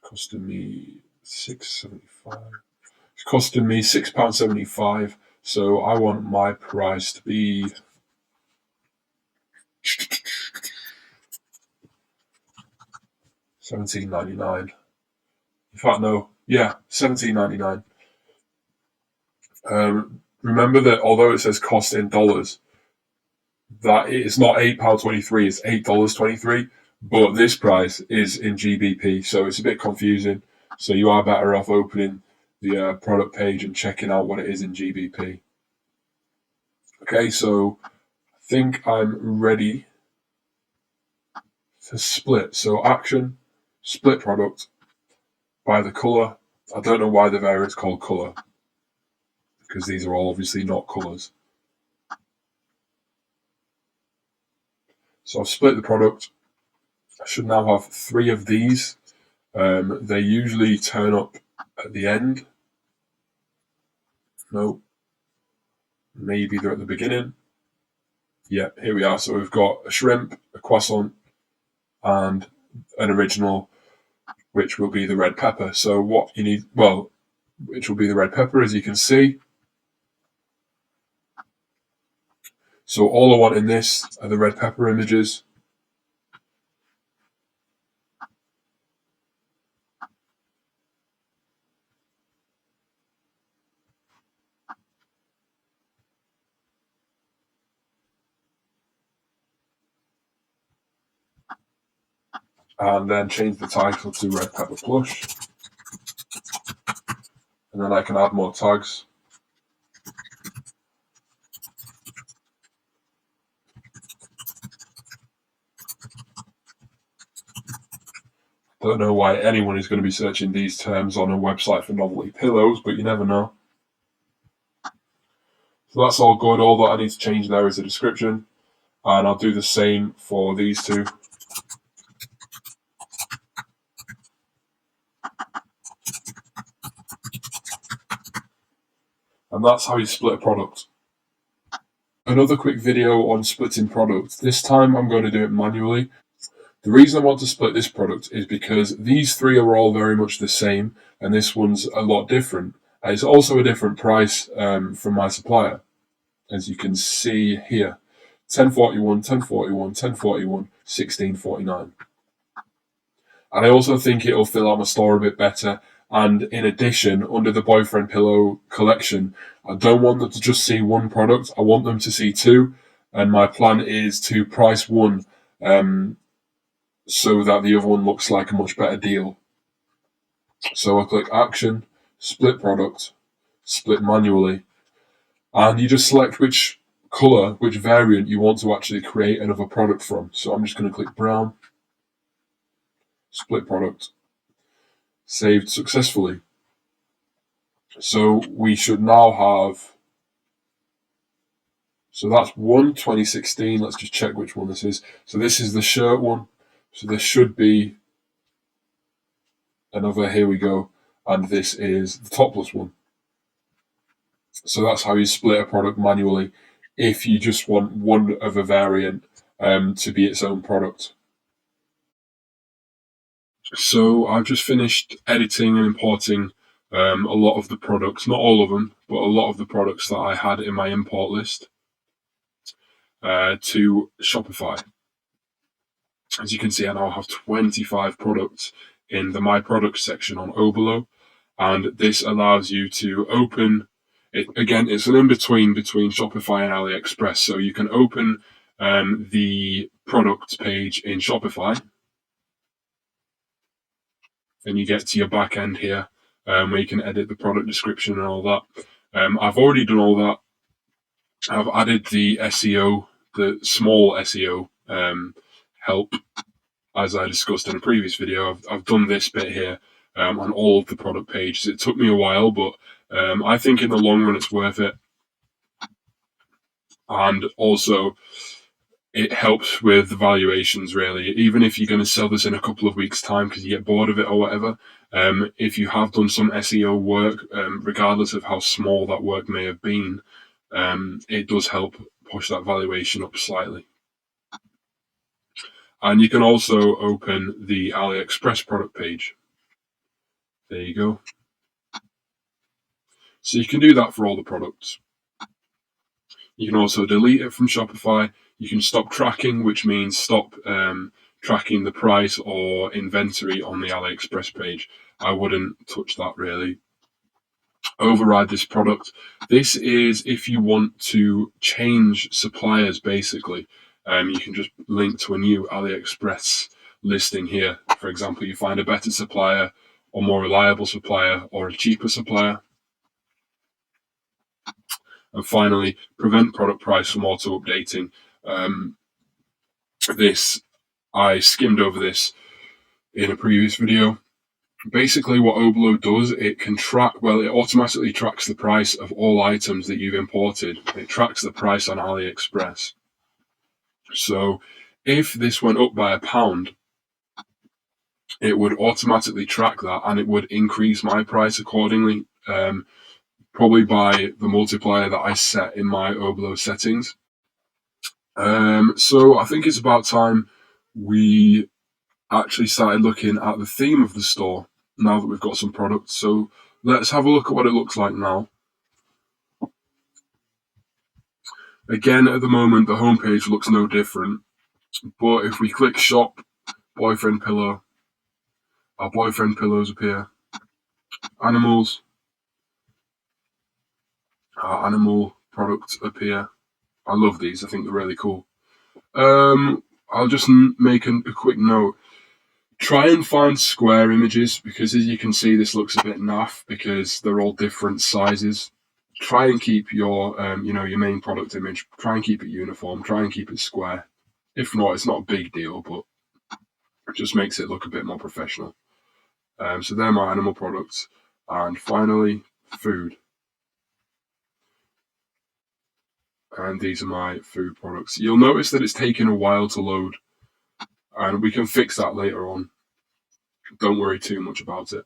Costing me £6.75. It's costing me £6.75. So I want my price to be £17.99. In fact, no, yeah, £17.99. Remember that although it says cost in dollars, that it's not £8.23, it's $8.23. But this price is in GBP, so it's a bit confusing. So you are better off opening the product page and checking out what it is in GBP. Okay, so I think I'm ready to split. So action, split product by the color. I don't know why the variant's called color, because these are all obviously not colors. So I've split the product. I should now have 3 of these. They usually turn up at the end. No, maybe they're at the beginning. Yeah, here we are. So we've got a shrimp, a croissant, and an original, which will be the red pepper. So what you need, which will be the red pepper, as you can see. So all I want in this are the red pepper images. And then change the title to red pepper plush. And then I can add more tags. Don't know why anyone is going to be searching these terms on a website for novelty pillows, but you never know. So that's all good. All that I need to change there is the description. And I'll do the same for these two. And that's how you split a product. Another quick video on splitting products. This time I'm going to do it manually. The reason I want to split this product is because these 3 are all very much the same, and this one's a lot different. And it's also a different price from my supplier, as you can see here. $10.41, $10.41, $10.41, $16.49. And I also think it'll fill out my store a bit better. And in addition, under the boyfriend pillow collection, I don't want them to just see one product. I want them to see 2. And my plan is to price one so that the other one looks like a much better deal. So I click action, split product, split manually. And you just select which color, which variant you want to actually create another product from. So I'm just going to click brown, split product, saved successfully. So we should now have, so that's 2016. Let's just check which one this is. So this is the shirt one. So this should be another, here we go. And this is the topless one. So that's how you split a product manually if you just want one of a variant to be its own product. So I've just finished editing and importing a lot of the products, not all of them, but a lot of the products that I had in my import list to Shopify. As you can see, I now have 25 products in the My Products section on Oberlo, and this allows you to open it. Again, it's an in-between between Shopify and AliExpress, so you can open the product page in Shopify, and you get to your back end here, where you can edit the product description and all that. I've already done all that. I've added the SEO, the small SEO help, as I discussed in a previous video, I've done this bit here on all of the product pages. It took me a while, but I think in the long run it's worth it. And also, it helps with the valuations, really. Even if you're going to sell this in a couple of weeks' time because you get bored of it or whatever, if you have done some SEO work, regardless of how small that work may have been, it does help push that valuation up slightly. And you can also open the AliExpress product page. There you go. So you can do that for all the products. You can also delete it from Shopify. You can stop tracking, which means stop tracking the price or inventory on the AliExpress page. I wouldn't touch that, really. Override this product. This is if you want to change suppliers, basically. You can just link to a new AliExpress listing here. For example, you find a better supplier or more reliable supplier or a cheaper supplier. And finally, prevent product price from auto-updating. I skimmed over this in a previous video. Basically, what Oblo does, it automatically tracks the price of all items that you've imported. It tracks the price on AliExpress. So if this went up by £1, it would automatically track that and it would increase my price accordingly, probably by the multiplier that I set in my Oblo settings. So I think it's about time we actually started looking at the theme of the store now that we've got some products. So let's have a look at what it looks like now. Again, at the moment, the homepage looks no different. But if we click shop, boyfriend pillow, our boyfriend pillows appear. Animals, our animal products appear. I love these. I think they're really cool. I'll just make a quick note. Try and find square images because, as you can see, this looks a bit naff because they're all different sizes. Try and keep your, your main product image. Try and keep it uniform. Try and keep it square. If not, it's not a big deal, but it just makes it look a bit more professional. So they're my animal products, and finally, food. And these are my food products. You'll notice that it's taken a while to load, and we can fix that later on. Don't worry too much about it.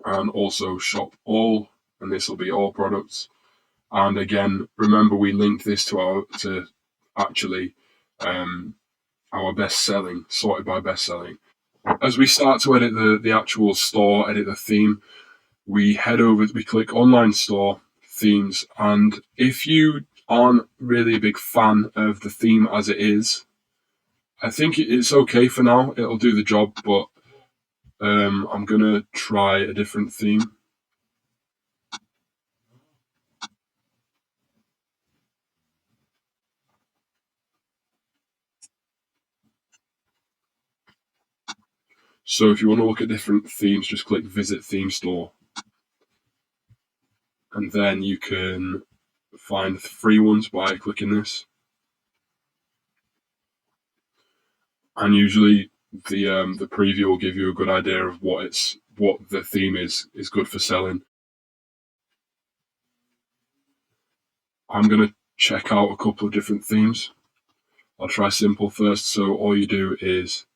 And also shop all, and this will be all products. And again, remember we linked this to our best selling, sorted by best selling. As we start to edit the actual store, edit the theme, we click online store, themes, and if you aren't really a big fan of the theme as it is, I think it's okay for now. It'll do the job, but I'm gonna try a different theme. So if you want to look at different themes, just click Visit Theme Store. And then you can find free ones by clicking this. And usually the preview will give you a good idea of what the theme is good for selling. I'm going to check out a couple of different themes. I'll try simple first. So all you do is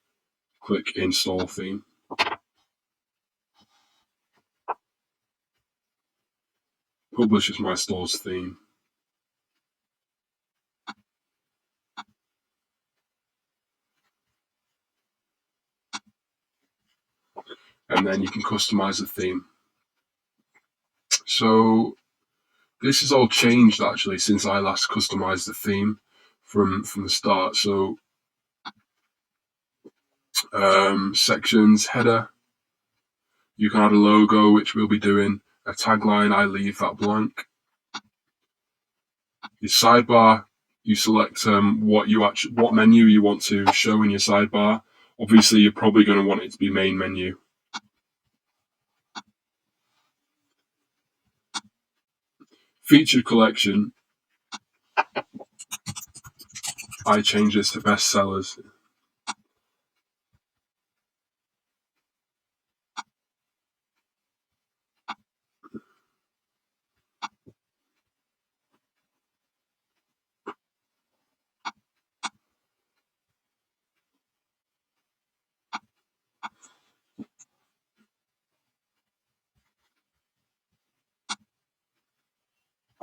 click Install Theme. Publishes my store's theme. And then you can customize the theme. So this has all changed actually since I last customized the theme from the start. So sections, header, you can add a logo, which we'll be doing. A tagline, I leave that blank. Your sidebar, you select what menu you want to show in your sidebar. Obviously, you're probably going to want it to be main menu. Featured collection, I change this to best sellers.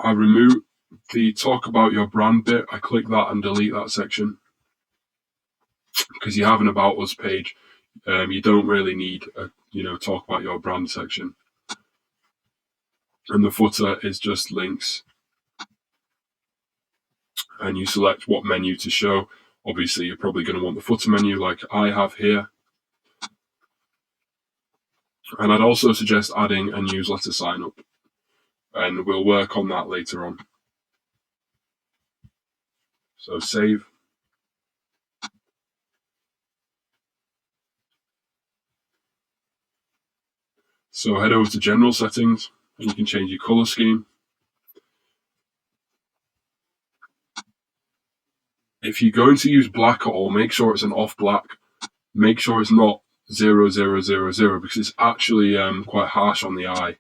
I remove the talk about your brand bit. I click that and delete that section because you have an About Us page. You don't really need a talk about your brand section. And the footer is just links. And you select what menu to show. Obviously, you're probably going to want the footer menu like I have here. And I'd also suggest adding a newsletter sign up. And we'll work on that later on. So save. So head over to general settings and you can change your color scheme. If you're going to use black at all, make sure it's an off black. Make sure it's not 0000 because it's actually quite harsh on the eye.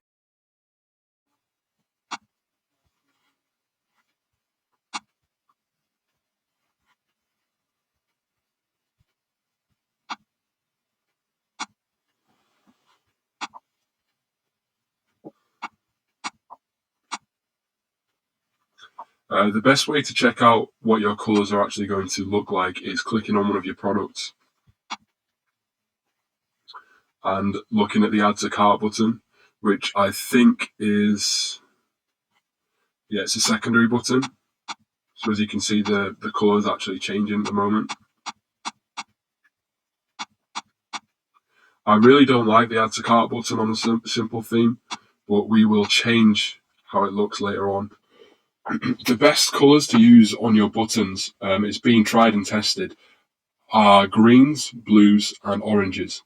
The best way to check out what your colors are actually going to look like is clicking on one of your products and looking at the Add to Cart button, which I think is, it's a secondary button. So as you can see, the color is actually changing at the moment. I really don't like the Add to Cart button on the simple theme, but we will change how it looks later on. The best colors to use on your buttons, it's been tried and tested, are greens, blues, and oranges.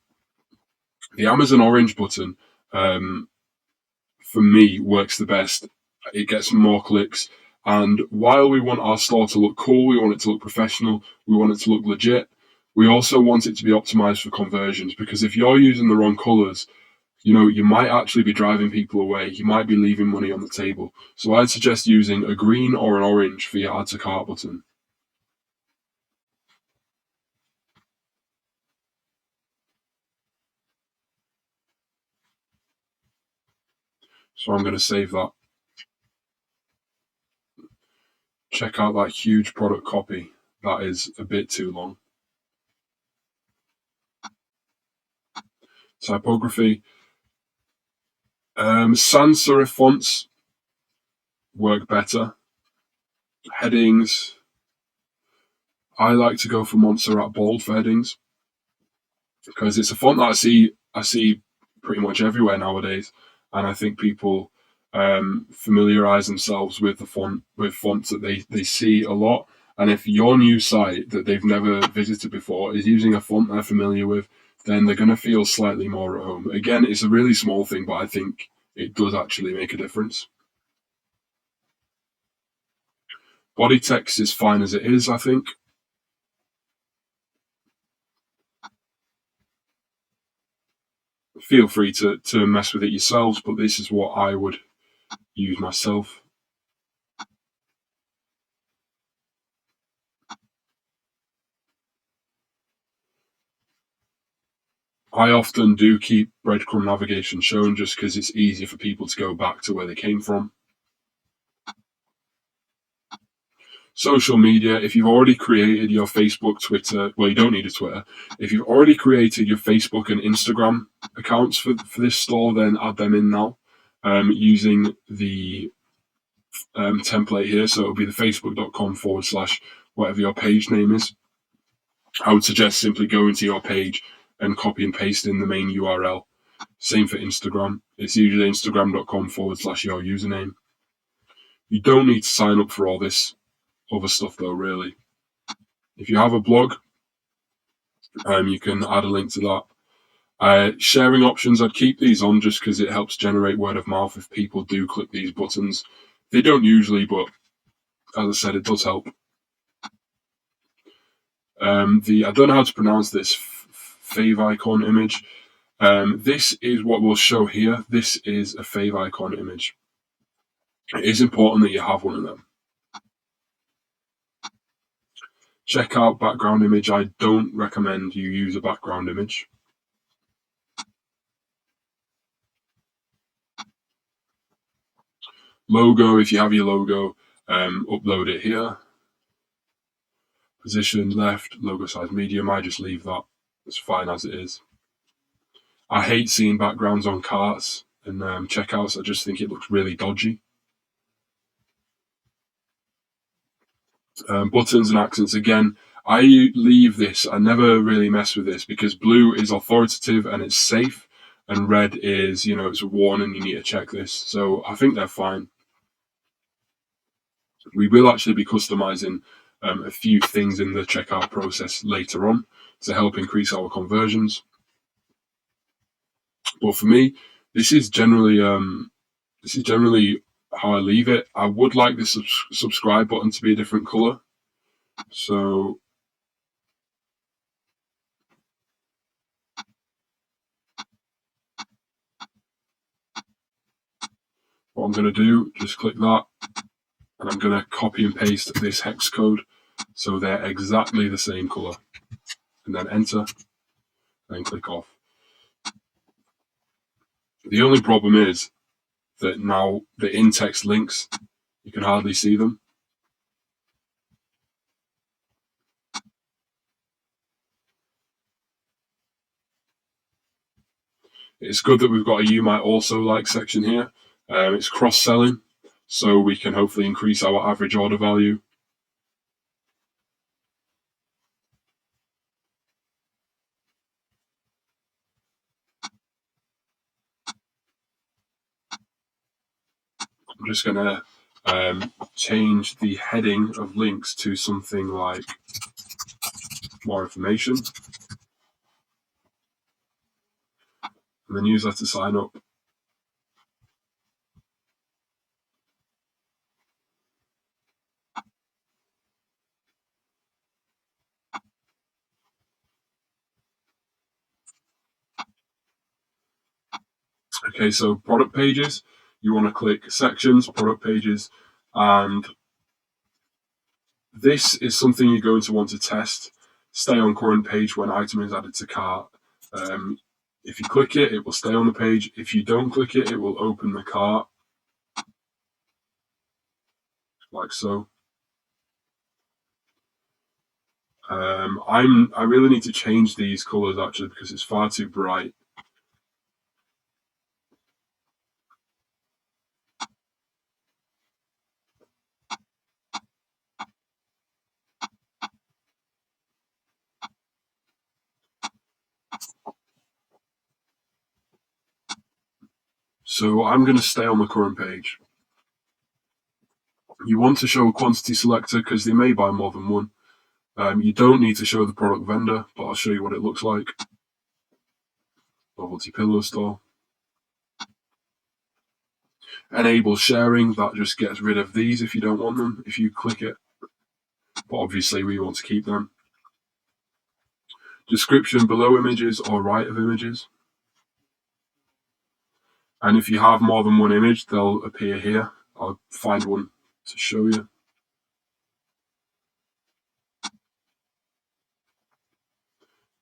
The Amazon orange button, for me, works the best. It gets more clicks. And while we want our store to look cool, we want it to look professional, we want it to look legit, we also want it to be optimized for conversions. Because if you're using the wrong colors, you might actually be driving people away. You might be leaving money on the table. So I'd suggest using a green or an orange for your Add to Cart button. So I'm going to save that. Check out that huge product copy. That is a bit too long. Typography. Sans serif fonts work better. Headings. I like to go for Montserrat Bold for headings because it's a font that I see pretty much everywhere nowadays, and I think people familiarize themselves with fonts that they see a lot. And if your new site that they've never visited before is using a font they're familiar with, then they're going to feel slightly more at home. Again, it's a really small thing, but I think it does actually make a difference. Body text is fine as it is, I think. Feel free to mess with it yourselves, but this is what I would use myself. I often do keep breadcrumb navigation shown just because it's easier for people to go back to where they came from. Social media, if you've already created your Facebook, Twitter, well, you don't need a Twitter. If you've already created your Facebook and Instagram accounts for this store, then add them in now using the template here. So it'll be the facebook.com/ whatever your page name is. I would suggest simply going to your page and copy and paste in the main URL. Same for Instagram. It's usually instagram.com/ your username. You don't need to sign up for all this other stuff though, really. If you have a blog, you can add a link to that. Sharing options, I'd keep these on just because it helps generate word of mouth if people do click these buttons. They don't usually, but as I said, it does help. I don't know how to pronounce this favicon image. This is what we'll show here. This is a favicon image. It is important that you have one of them. Check out background image. I don't recommend you use a background image. Logo, if you have your logo, upload it here. Position left, logo size medium. I just leave that. It's fine as it is. I hate seeing backgrounds on carts and checkouts. I just think it looks really dodgy. Buttons and accents, again, I leave this. I never really mess with this because blue is authoritative and it's safe, and red is, it's a warning, you need to check this. So I think they're fine. We will actually be customizing a few things in the checkout process later on to help increase our conversions. But for me, this is generally how I leave it. I would like this subscribe button to be a different color. So what I'm going to do, just click that, and I'm going to copy and paste this hex code so they're exactly the same color, and then enter, then click off. The only problem is that now the in-text links, you can hardly see them. It's good that we've got a you might also like section here. It's cross-selling, so we can hopefully increase our average order value. I'm just going to change the heading of links to something like more information, and then use that to sign up. Okay, so product pages, you want to click sections, product pages, and this is something you're going to want to test. Stay on current page when item is added to cart. If you click it, it will stay on the page. If you don't click it, it will open the cart, like so. I really need to change these colors actually because it's far too bright. So I'm going to stay on the current page. You want to show a quantity selector because they may buy more than one. You don't need to show the product vendor, but I'll show you what it looks like. Novelty pillow store. Enable sharing, that just gets rid of these if you don't want them, if you click it. But obviously we want to keep them. Description below images or right of images. And if you have more than one image, they'll appear here. I'll find one to show you.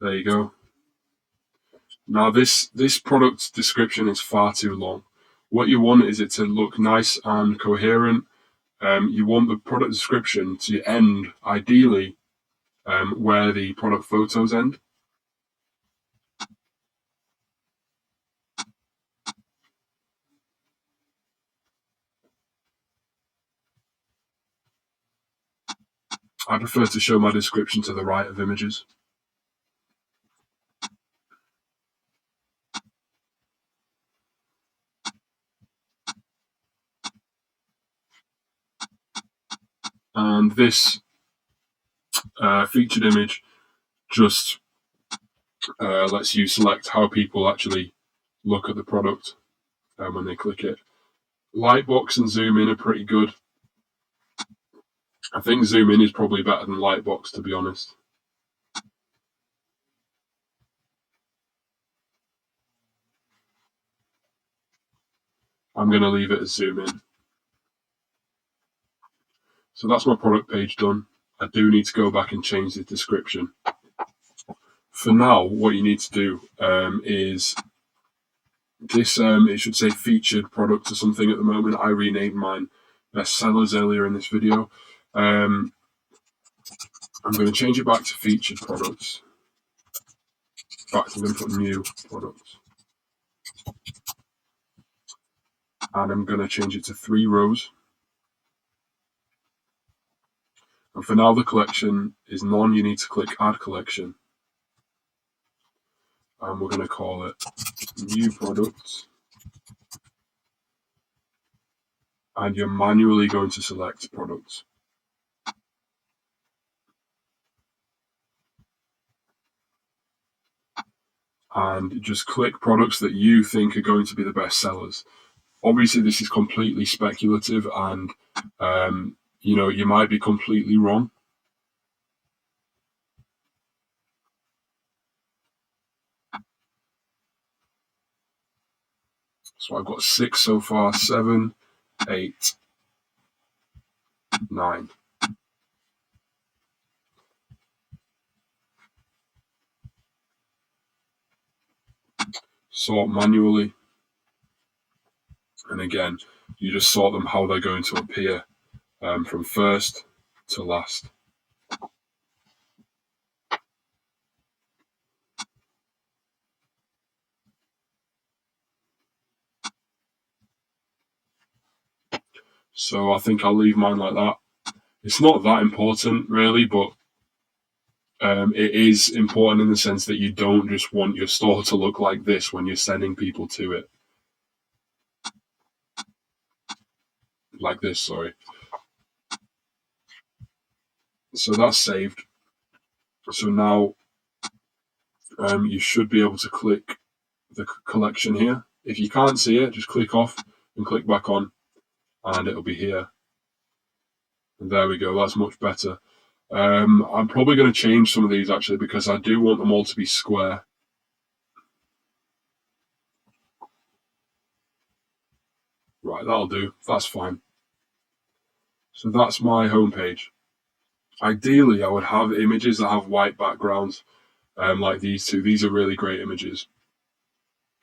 There you go. Now this product description is far too long. What you want is it to look nice and coherent. You want the product description to end, ideally, where the product photos end. I prefer to show my description to the right of images. And this featured image just lets you select how people actually look at the product when they click it. Lightbox and zoom in are pretty good. I think zoom in is probably better than lightbox, to be honest. I'm going to leave it as zoom in. So that's my product page done. I do need to go back and change the description. For now, what you need to do is This it should say featured product or something at the moment. I renamed mine best sellers earlier in this video. I'm going to change it back to featured products. In fact, I'm going to put new products. And I'm going to change it to 3 rows. And for now, the collection is none. You need to click Add Collection. And we're going to call it New Products. And you're manually going to select Products. And just click products that you think are going to be the best sellers. Obviously, this is completely speculative, and you might be completely wrong. So I've got 6 so far, 7, 8, 9. Sort manually. And again, you just sort them how they're going to appear from first to last. So I think I'll leave mine like that. It's not that important, really, but it is important in the sense that you don't just want your store to look like this when you're sending people to it. Like this, sorry. So that's saved. So now you should be able to click the collection here. If you can't see it, just click off and click back on, and it'll be here. And there we go. That's much better. I'm probably going to change some of these actually because I do want them all to be square. Right, that'll do. That's fine. So that's my homepage. Ideally, I would have images that have white backgrounds, like these two. These are really great images.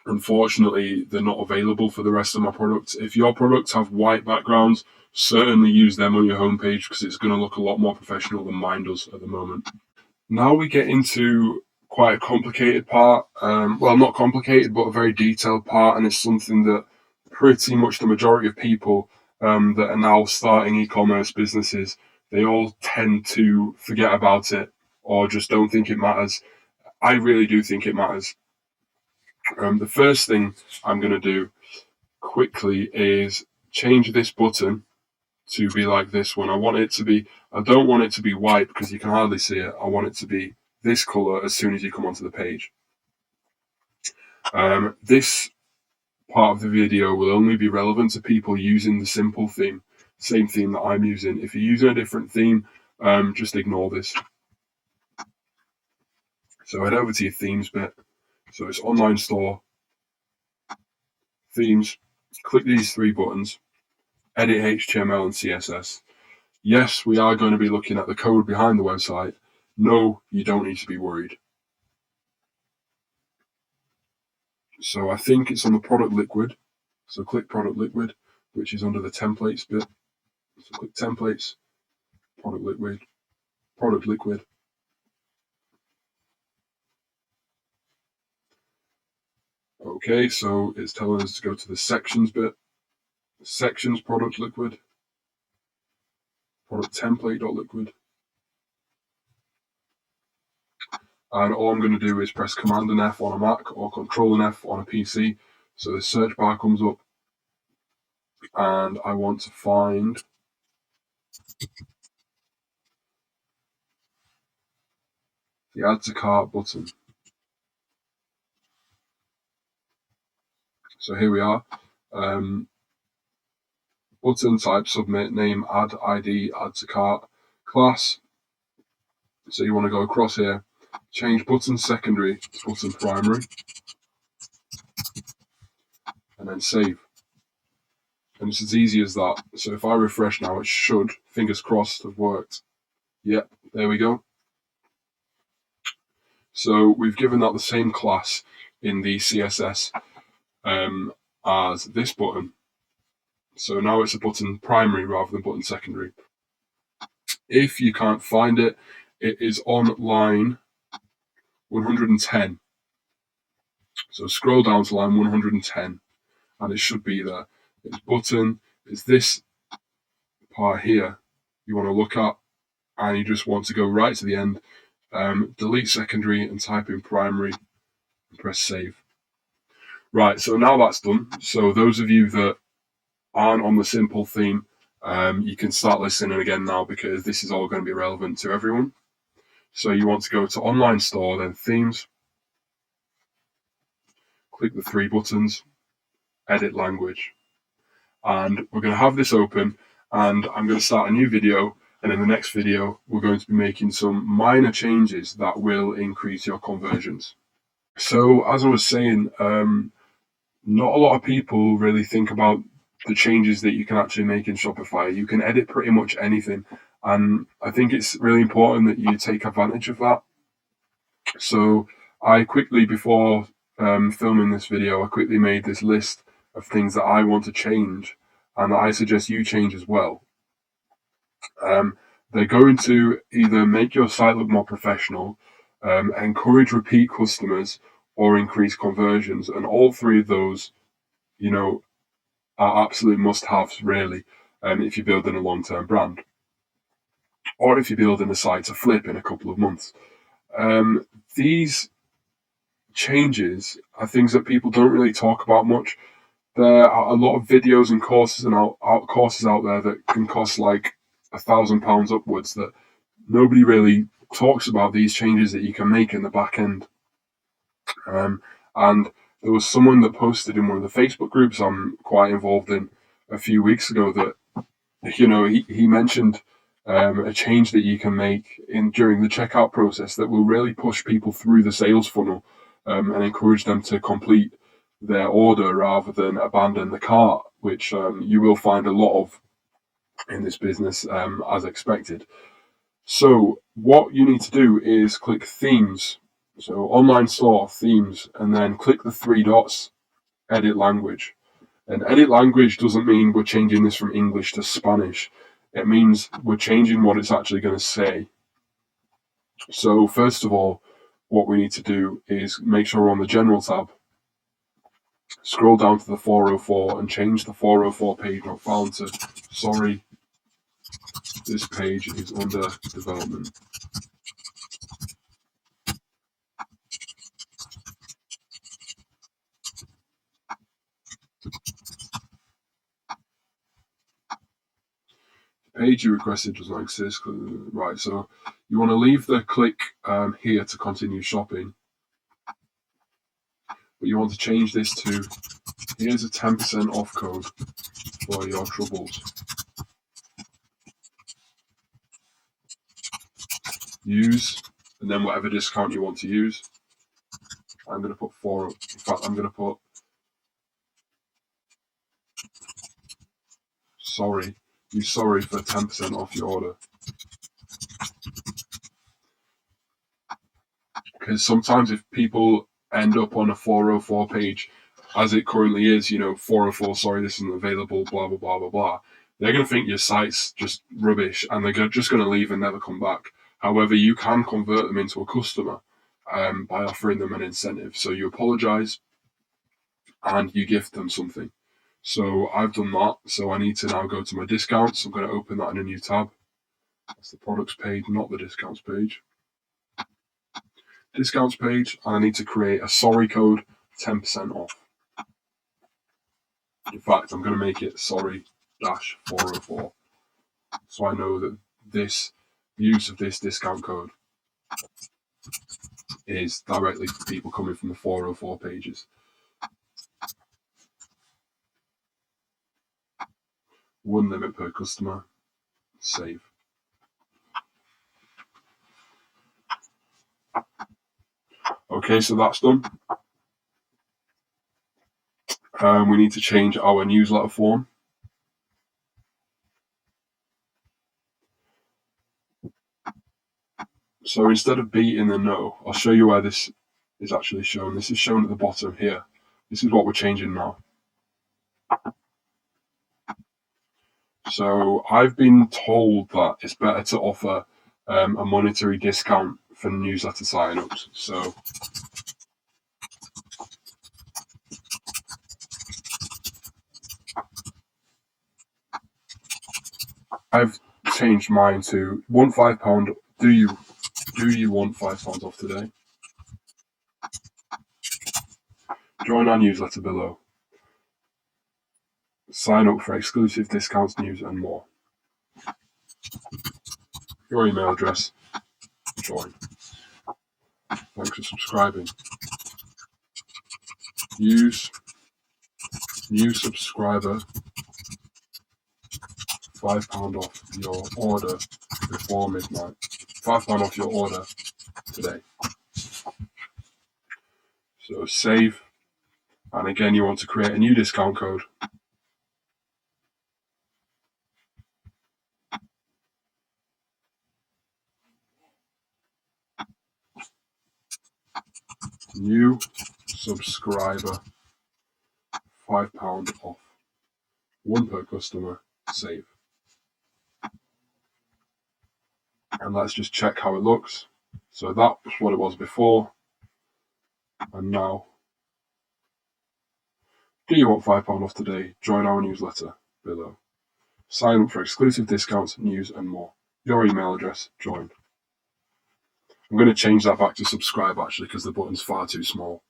Unfortunately, they're not available for the rest of my products. If your products have white backgrounds, certainly use them on your homepage because it's going to look a lot more professional than mine does at the moment. Now we get into quite a complicated part. Well, not complicated, but a very detailed part, and it's something that pretty much the majority of people that are now starting e-commerce businesses, they all tend to forget about it or just don't think it matters. I really do think it matters. The first thing I'm going to do quickly is change this button to be like this one. I don't want it to be white because you can hardly see it. I want it to be this color as soon as you come onto the page. This part of the video will only be relevant to people using the simple theme, same theme that I'm using. If you're using a different theme, just ignore this. So head over to your themes bit. So it's online store, themes, click these 3 buttons, edit HTML and CSS. Yes, we are going to be looking at the code behind the website. No, you don't need to be worried. So I think it's on the product liquid. So click product liquid, which is under the templates bit. So click templates, product liquid, product liquid. Okay, so it's telling us to go to the sections bit. Sections product liquid, product template.liquid. And all I'm going to do is press Command and F on a Mac or Control and F on a PC. So the search bar comes up and I want to find the add to cart button. So here we are. Button type, submit, name, add, ID, add to cart, class. So you want to go across here, change button secondary to button primary, and then save. And it's as easy as that. So if I refresh now, it should, fingers crossed, have worked. Yep, there we go. So we've given that the same class in the CSS. as this button. So now it's a button primary rather than button secondary. If you can't find it, it is on line 110. So scroll down to line 110 and it should be there. It's button, it's this part here you want to look at, and you just want to go right to the end, delete secondary and type in primary and press save. Right, so now that's done. So those of you that aren't on the simple theme, you can start listening again now because this is all going to be relevant to everyone. So you want to go to online store, then themes, click the three buttons, edit language. And we're going to have this open and I'm going to start a new video. And in the next video, we're going to be making some minor changes that will increase your conversions. So as I was saying, not a lot of people really think about the changes that you can actually make in Shopify. You can edit pretty much anything. And I think it's really important that you take advantage of that. So I quickly, before filming this video, I quickly made this list of things that I want to change and that I suggest you change as well. They're going to either make your site look more professional, encourage repeat customers, or increase conversions. And all three of those, are absolute must-haves, really, if you're building a long-term brand. Or if you're building a site to flip in a couple of months. These changes are things that people don't really talk about much. There are a lot of videos and courses courses out there that can cost like £1,000 upwards that nobody really talks about these changes that you can make in the back end. And there was someone that posted in one of the Facebook groups I'm quite involved in a few weeks ago that, he mentioned a change that you can make during the checkout process that will really push people through the sales funnel and encourage them to complete their order rather than abandon the cart, which you will find a lot of in this business as expected. So what you need to do is click themes. So online store, themes, and then click the three dots, edit language. And edit language doesn't mean we're changing this from English to Spanish. It means we're changing what it's actually going to say. So first of all, what we need to do is make sure we're on the General tab. Scroll down to the 404 and change the 404 page not found to, sorry, this page is under development. The page you requested does not exist. Right, so you want to leave the click here to continue shopping. But you want to change this to, here's a 10% off code for your troubles. Use, and then whatever discount you want to use. I'm going to put 4, in fact, I'm going to put, sorry for 10% off your order. Because sometimes if people end up on a 404 page, as it currently is, 404, sorry, this isn't available, blah, blah, blah, blah, blah, they're going to think your site's just rubbish and they're just going to leave and never come back. However, you can convert them into a customer by offering them an incentive. So you apologize and you gift them something. So I've done that. So I need to now go to my discounts. I'm going to open that in a new tab. That's the products page, not the discounts page. Discounts page, and I need to create a sorry code, 10% off. In fact, I'm going to make it sorry-404. So I know that this use of this discount code is directly for people coming from the 404 pages. One limit per customer. Save. Okay, so that's done. We need to change our newsletter form. So instead of be in the know, I'll show you where this is actually shown. This is shown at the bottom here. This is what we're changing now. So I've been told that it's better to offer a monetary discount for newsletter sign-ups. So I've changed mine to £5. Do you want £5 off today? Join our newsletter below. Sign up for exclusive discounts, news, and more. Your email address. Join. Thanks for subscribing. Use new subscriber £5 off your order before midnight. £5 off your order today. So save, and again you want to create a new discount code. New subscriber £5 off. One per customer. Save. And let's just check how it looks. So that was what it was before, and now. Do you want £5 off today? Join our newsletter below. Sign up for exclusive discounts, news, and more. Your email address. Join. I'm going to change that back to subscribe actually because the button's far too small.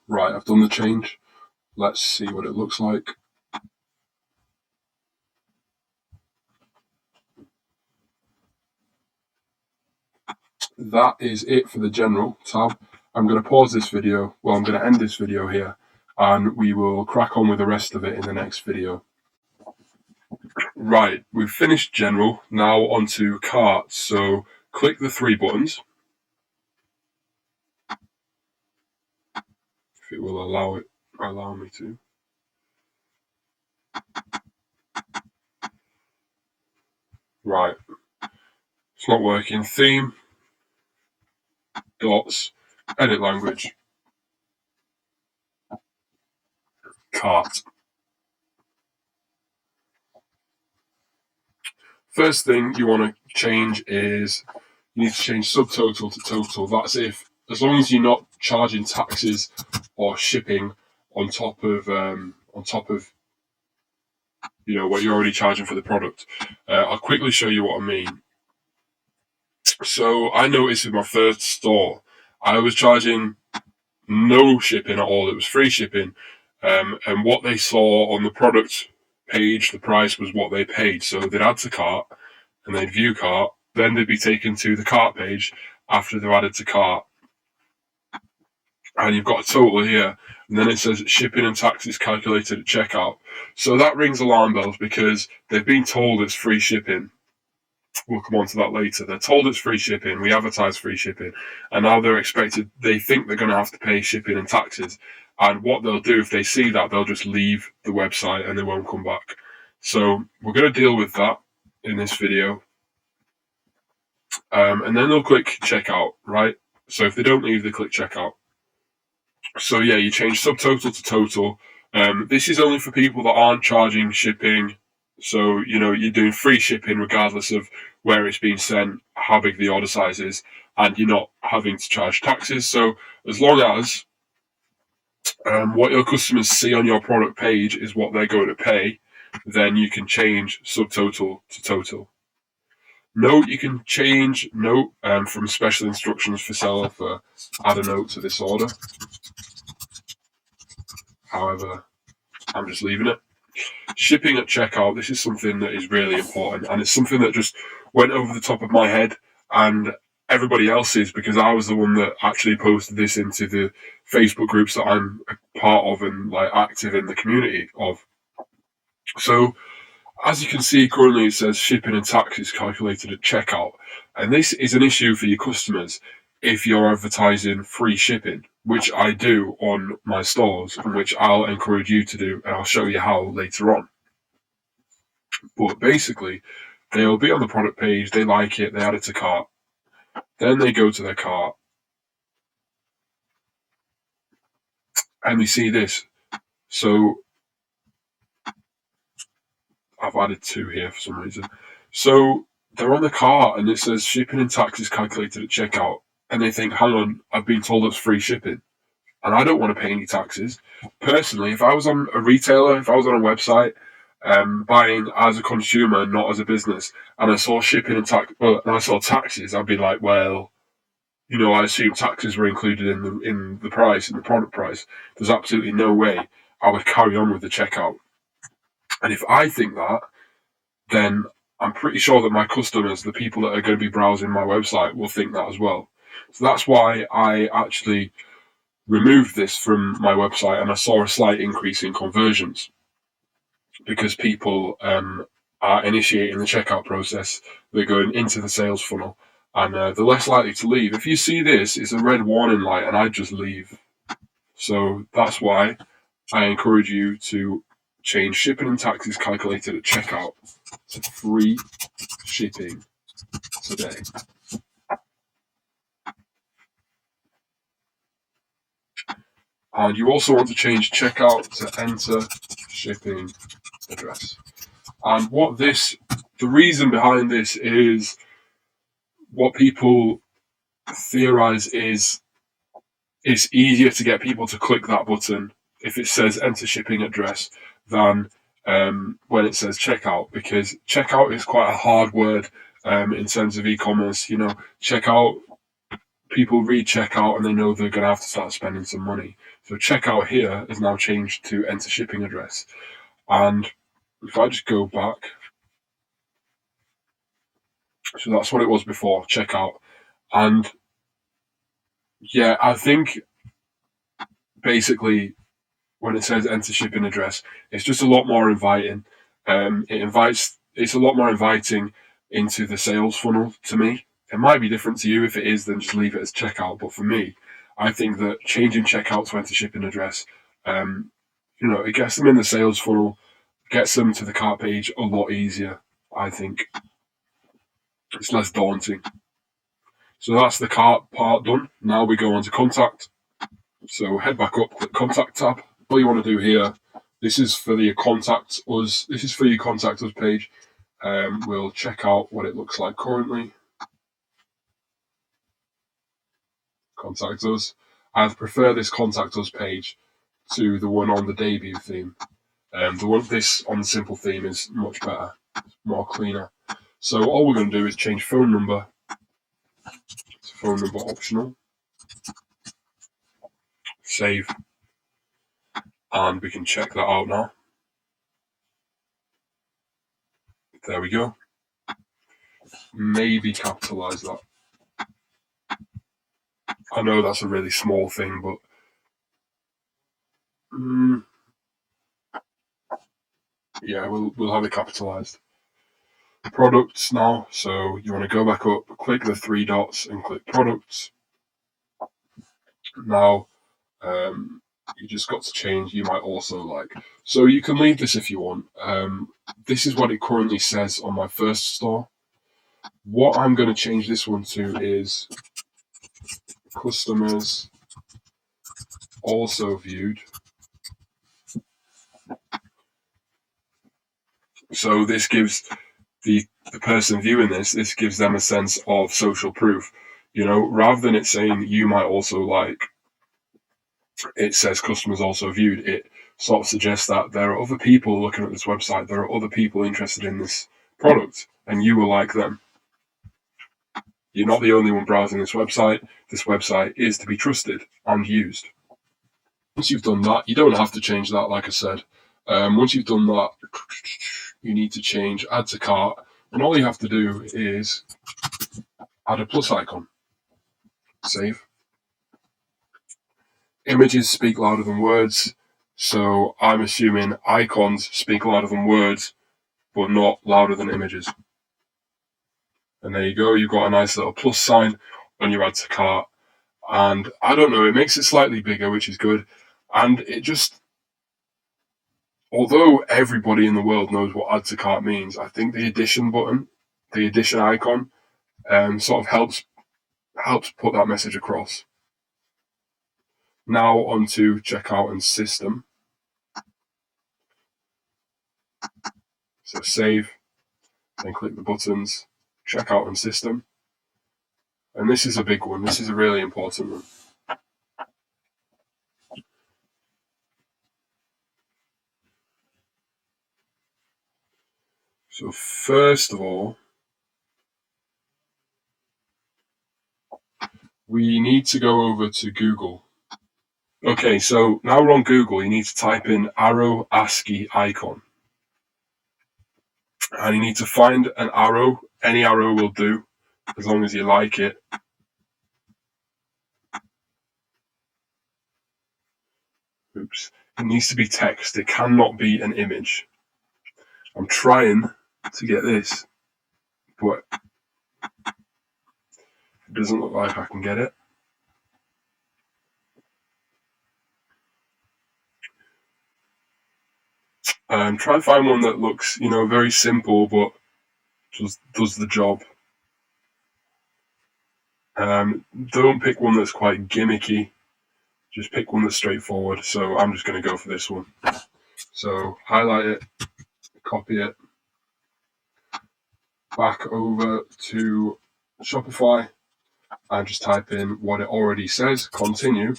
Right, I've done the change. Let's see what it looks like. That is it for the general tab. I'm going to pause this video. Well, I'm going to end this video here, and we will crack on with the rest of it in the next video. Right, we've finished general. Now onto cart. So click the three buttons. If it will allow me to. Right, it's not working. Theme, dots, edit language, cart. First thing you want to change is you need to change subtotal to total. That's if, as long as you're not charging taxes or shipping on top of what you're already charging for the product. I'll quickly show you what I mean. So I noticed with my first store, I was charging no shipping at all. It was free shipping, and what they saw on the product page, the price was what they paid. So they'd add to cart, and they'd view cart. Then they'd be taken to the cart page after they're added to cart, and you've got a total here. And then it says shipping and taxes calculated at checkout. So that rings alarm bells because they've been told it's free shipping. We'll come on to that later. They're told it's free shipping. We advertise free shipping. And now they think they're going to have to pay shipping and taxes. And what they'll do if they see that, they'll just leave the website and they won't come back. So we're going to deal with that in this video. And then they'll click checkout, right? So if they don't leave, they click checkout. So yeah, you change subtotal to total. This is only for people that aren't charging shipping. So, you're doing free shipping regardless of where it's being sent, how big the order size is, and you're not having to charge taxes. So as long as what your customers see on your product page is what they're going to pay, then you can change subtotal to total. Note, you can change note from special instructions for seller for add a note to this order. However, I'm just leaving it. Shipping at checkout, this is something that is really important, and it's something that just went over the top of my head and everybody else's, because I was the one that actually posted this into the Facebook groups that I'm a part of and active in the community of. So as you can see, currently it says shipping and tax is calculated at checkout. And this is an issue for your customers if you're advertising free shipping, which I do on my stores, and which I'll encourage you to do, and I'll show you how later on. But basically, they'll be on the product page, they like it, they add it to cart, then they go to their cart, and they see this. So I've added 2 here for some reason. So they're on the cart and it says shipping and tax is calculated at checkout. And they think, hang on, I've been told it's free shipping. And I don't want to pay any taxes. Personally, if I was on a retailer, if I was on a website, buying as a consumer, not as a business, and I saw shipping and tax, and I saw taxes, I'd be like, well, I assume taxes were included in the price, in the product price. There's absolutely no way I would carry on with the checkout. And if I think that, then I'm pretty sure that my customers, the people that are going to be browsing my website, will think that as well. So that's why I actually removed this from my website, and I saw a slight increase in conversions because people are initiating the checkout process. They're going into the sales funnel, and they're less likely to leave. If you see this, it's a red warning light, and I just leave. So that's why I encourage you to change shipping and taxes calculated at checkout to free shipping today. And you also want to change checkout to enter shipping address. And the reason behind this is what people theorize is it's easier to get people to click that button if it says enter shipping address than when it says checkout, because checkout is quite a hard word in terms of e-commerce. Checkout, people read checkout and they know they're going to have to start spending some money. So checkout here is now changed to enter shipping address. And if I just go back, so that's what it was before, checkout. And yeah, I think basically when it says enter shipping address, it's just a lot more inviting. It's a lot more inviting into the sales funnel to me. It might be different to you. If it is, then just leave it as checkout. But for me, I think that changing checkout to enter shipping address, it gets them in the sales funnel, gets them to the cart page a lot easier. I think it's less daunting. So that's the cart part done. Now we go on to contact. So head back up, click contact tab. All you want to do here, this is for your contact us. This is for your contact us page. We'll check out what it looks like currently. Contact us. I prefer this contact us page to the one on the debut theme. This on the simple theme is much better, more cleaner. So all we're going to do is change phone number to phone number optional. Save. And we can check that out now. There we go. Maybe capitalize that. I know that's a really small thing, but yeah, we'll have it capitalized. Products now. So you want to go back up, click the 3 dots, and click products. Now, you just got to change. You might also like. So you can leave this if you want. This is what it currently says on my first store. What I'm going to change this one to is customers also viewed. So this gives the person viewing this gives them a sense of social proof. Rather than it saying you might also like, it says customers also viewed. It sort of suggests that there are other people looking at this website, there are other people interested in this product, and you will like them. You're not the only one browsing this website. This website is to be trusted and used. Once you've done that, you don't have to change that, like I said. Once you've done that, you need to change add to cart, and all you have to do is add a plus icon. Save. Images speak louder than words, so I'm assuming icons speak louder than words. but not louder than images. And there you go, you've got a nice little plus sign on your add to cart. And I don't know, it makes it slightly bigger, which is good. And it just, although everybody in the world knows what add to cart means, I think the addition button, the addition icon, sort of helps put that message across. Now onto checkout and system. So save, then click the buttons, checkout and system. And this is a big one. This is a really important one. So first of all, we need to go over to Google. Okay, so now we're on Google, you need to type in arrow ASCII icon. And you need to find an arrow. Any arrow will do, as long as you like it. Oops. It needs to be text. It cannot be an image. I'm trying to get this, but it doesn't look like I can get it. Try and find one that looks, very simple, but does the job. Don't pick one that's quite gimmicky. Just pick one that's straightforward. So I'm just going to go for this one. So highlight it, copy it, back over to Shopify, and just type in what it already says, continue,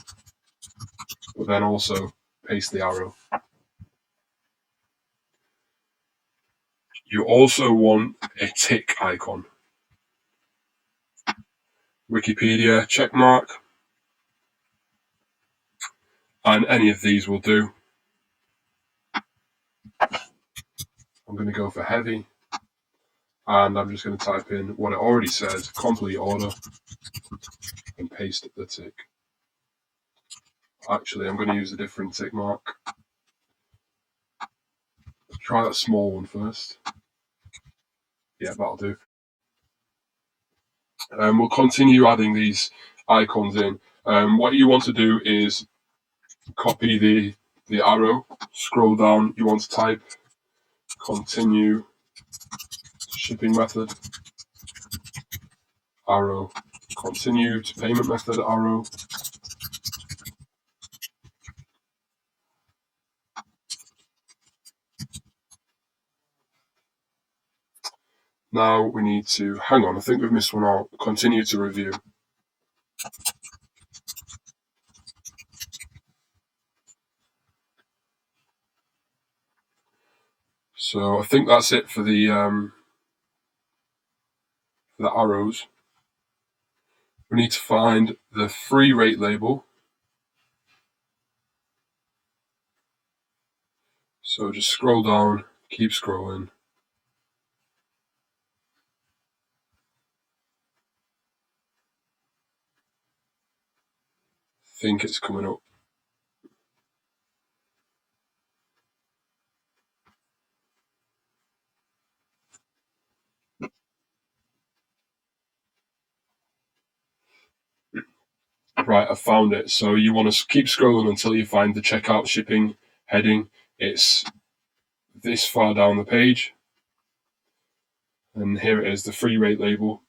but then also paste the arrow. You also want a tick icon. Wikipedia checkmark, and any of these will do. I'm going to go for heavy, and I'm just going to type in what it already says, complete order, and paste the tick. Actually, I'm going to use a different tick mark. Try that small one first. Yeah, that'll do. We'll continue adding these icons in. What you want to do is copy the arrow, scroll down, you want to type continue shipping method, arrow, continue to payment method, arrow. Now we need to, hang on, I think we've missed one out, continue to review. So I think that's it for the arrows. We need to find the free rate label. So just scroll down, keep scrolling. I think it's coming up. Right, I found it. So you want to keep scrolling until you find the checkout shipping heading. It's this far down the page. And here it is, the free rate label.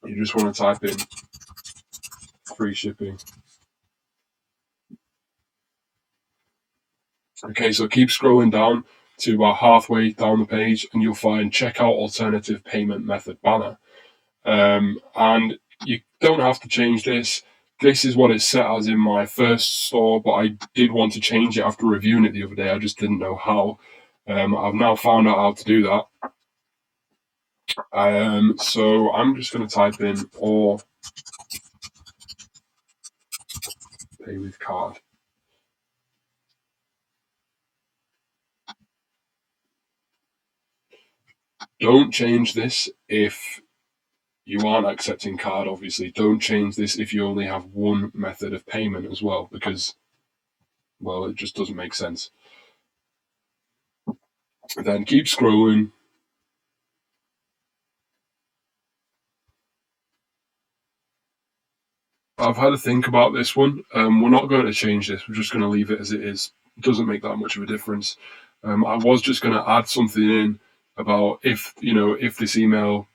You just want to type in free shipping. Okay, so keep scrolling down to about halfway down the page and you'll find checkout alternative payment method banner. And you don't have to change this. This is what it's set as in my first store, but I did want to change it after reviewing it the other day. I just didn't know how. I've now found out how to do that. So I'm just going to type in or pay with card. Don't change this if you aren't accepting card, obviously. Don't change this if you only have one method of payment as well, because, well, it just doesn't make sense. Then keep scrolling. I've had a think about this one. We're not going to change this. We're just going to leave it as it is. It doesn't make that much of a difference. I was just going to add something in about if this email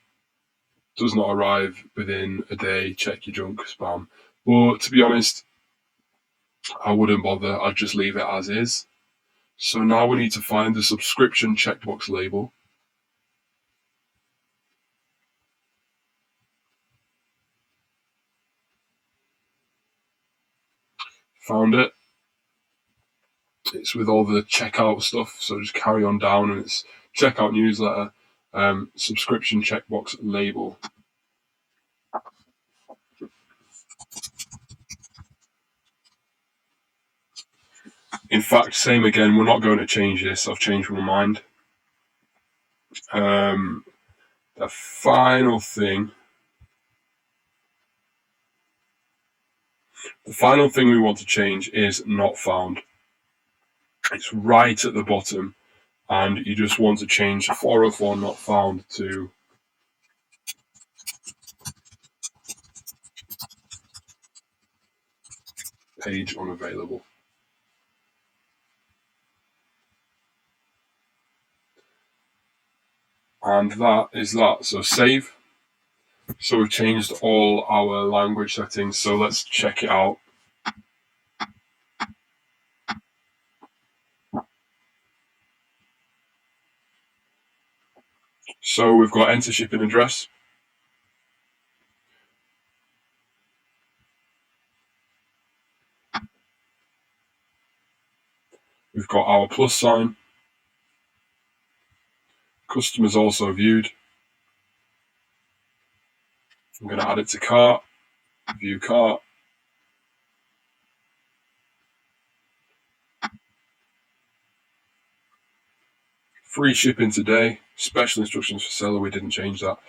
does not arrive within a day, check your junk spam. But to be honest, I wouldn't bother. I'd just leave it as is. So now we need to find the subscription checkbox label. Found it. It's with all the checkout stuff, so just carry on down, and it's checkout newsletter, subscription checkbox label. In fact, same again, we're not going to change this. I've changed my mind. The final thing we want to change is not found. It's right at the bottom, and you just want to change 404 not found to page unavailable. And that is that. So save. So we've changed all our language settings. So let's check it out. So we've got enter shipping address. We've got our plus sign. Customers also viewed. I'm going to add it to cart. View cart. Free shipping today. Special instructions for seller. We didn't change that.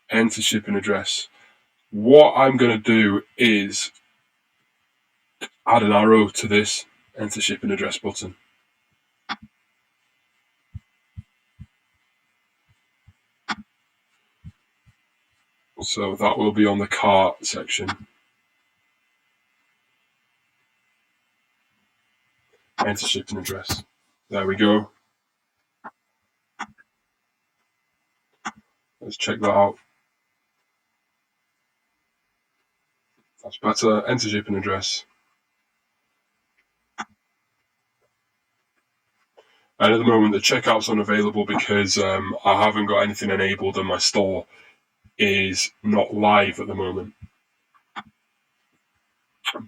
Enter shipping address. What I'm going to do is add an arrow to this enter shipping address button. So that will be on the cart section. Enter shipping address. There we go. Let's check that out. That's better. Enter shipping address. And at the moment, the checkout's unavailable because I haven't got anything enabled and my store is not live at the moment.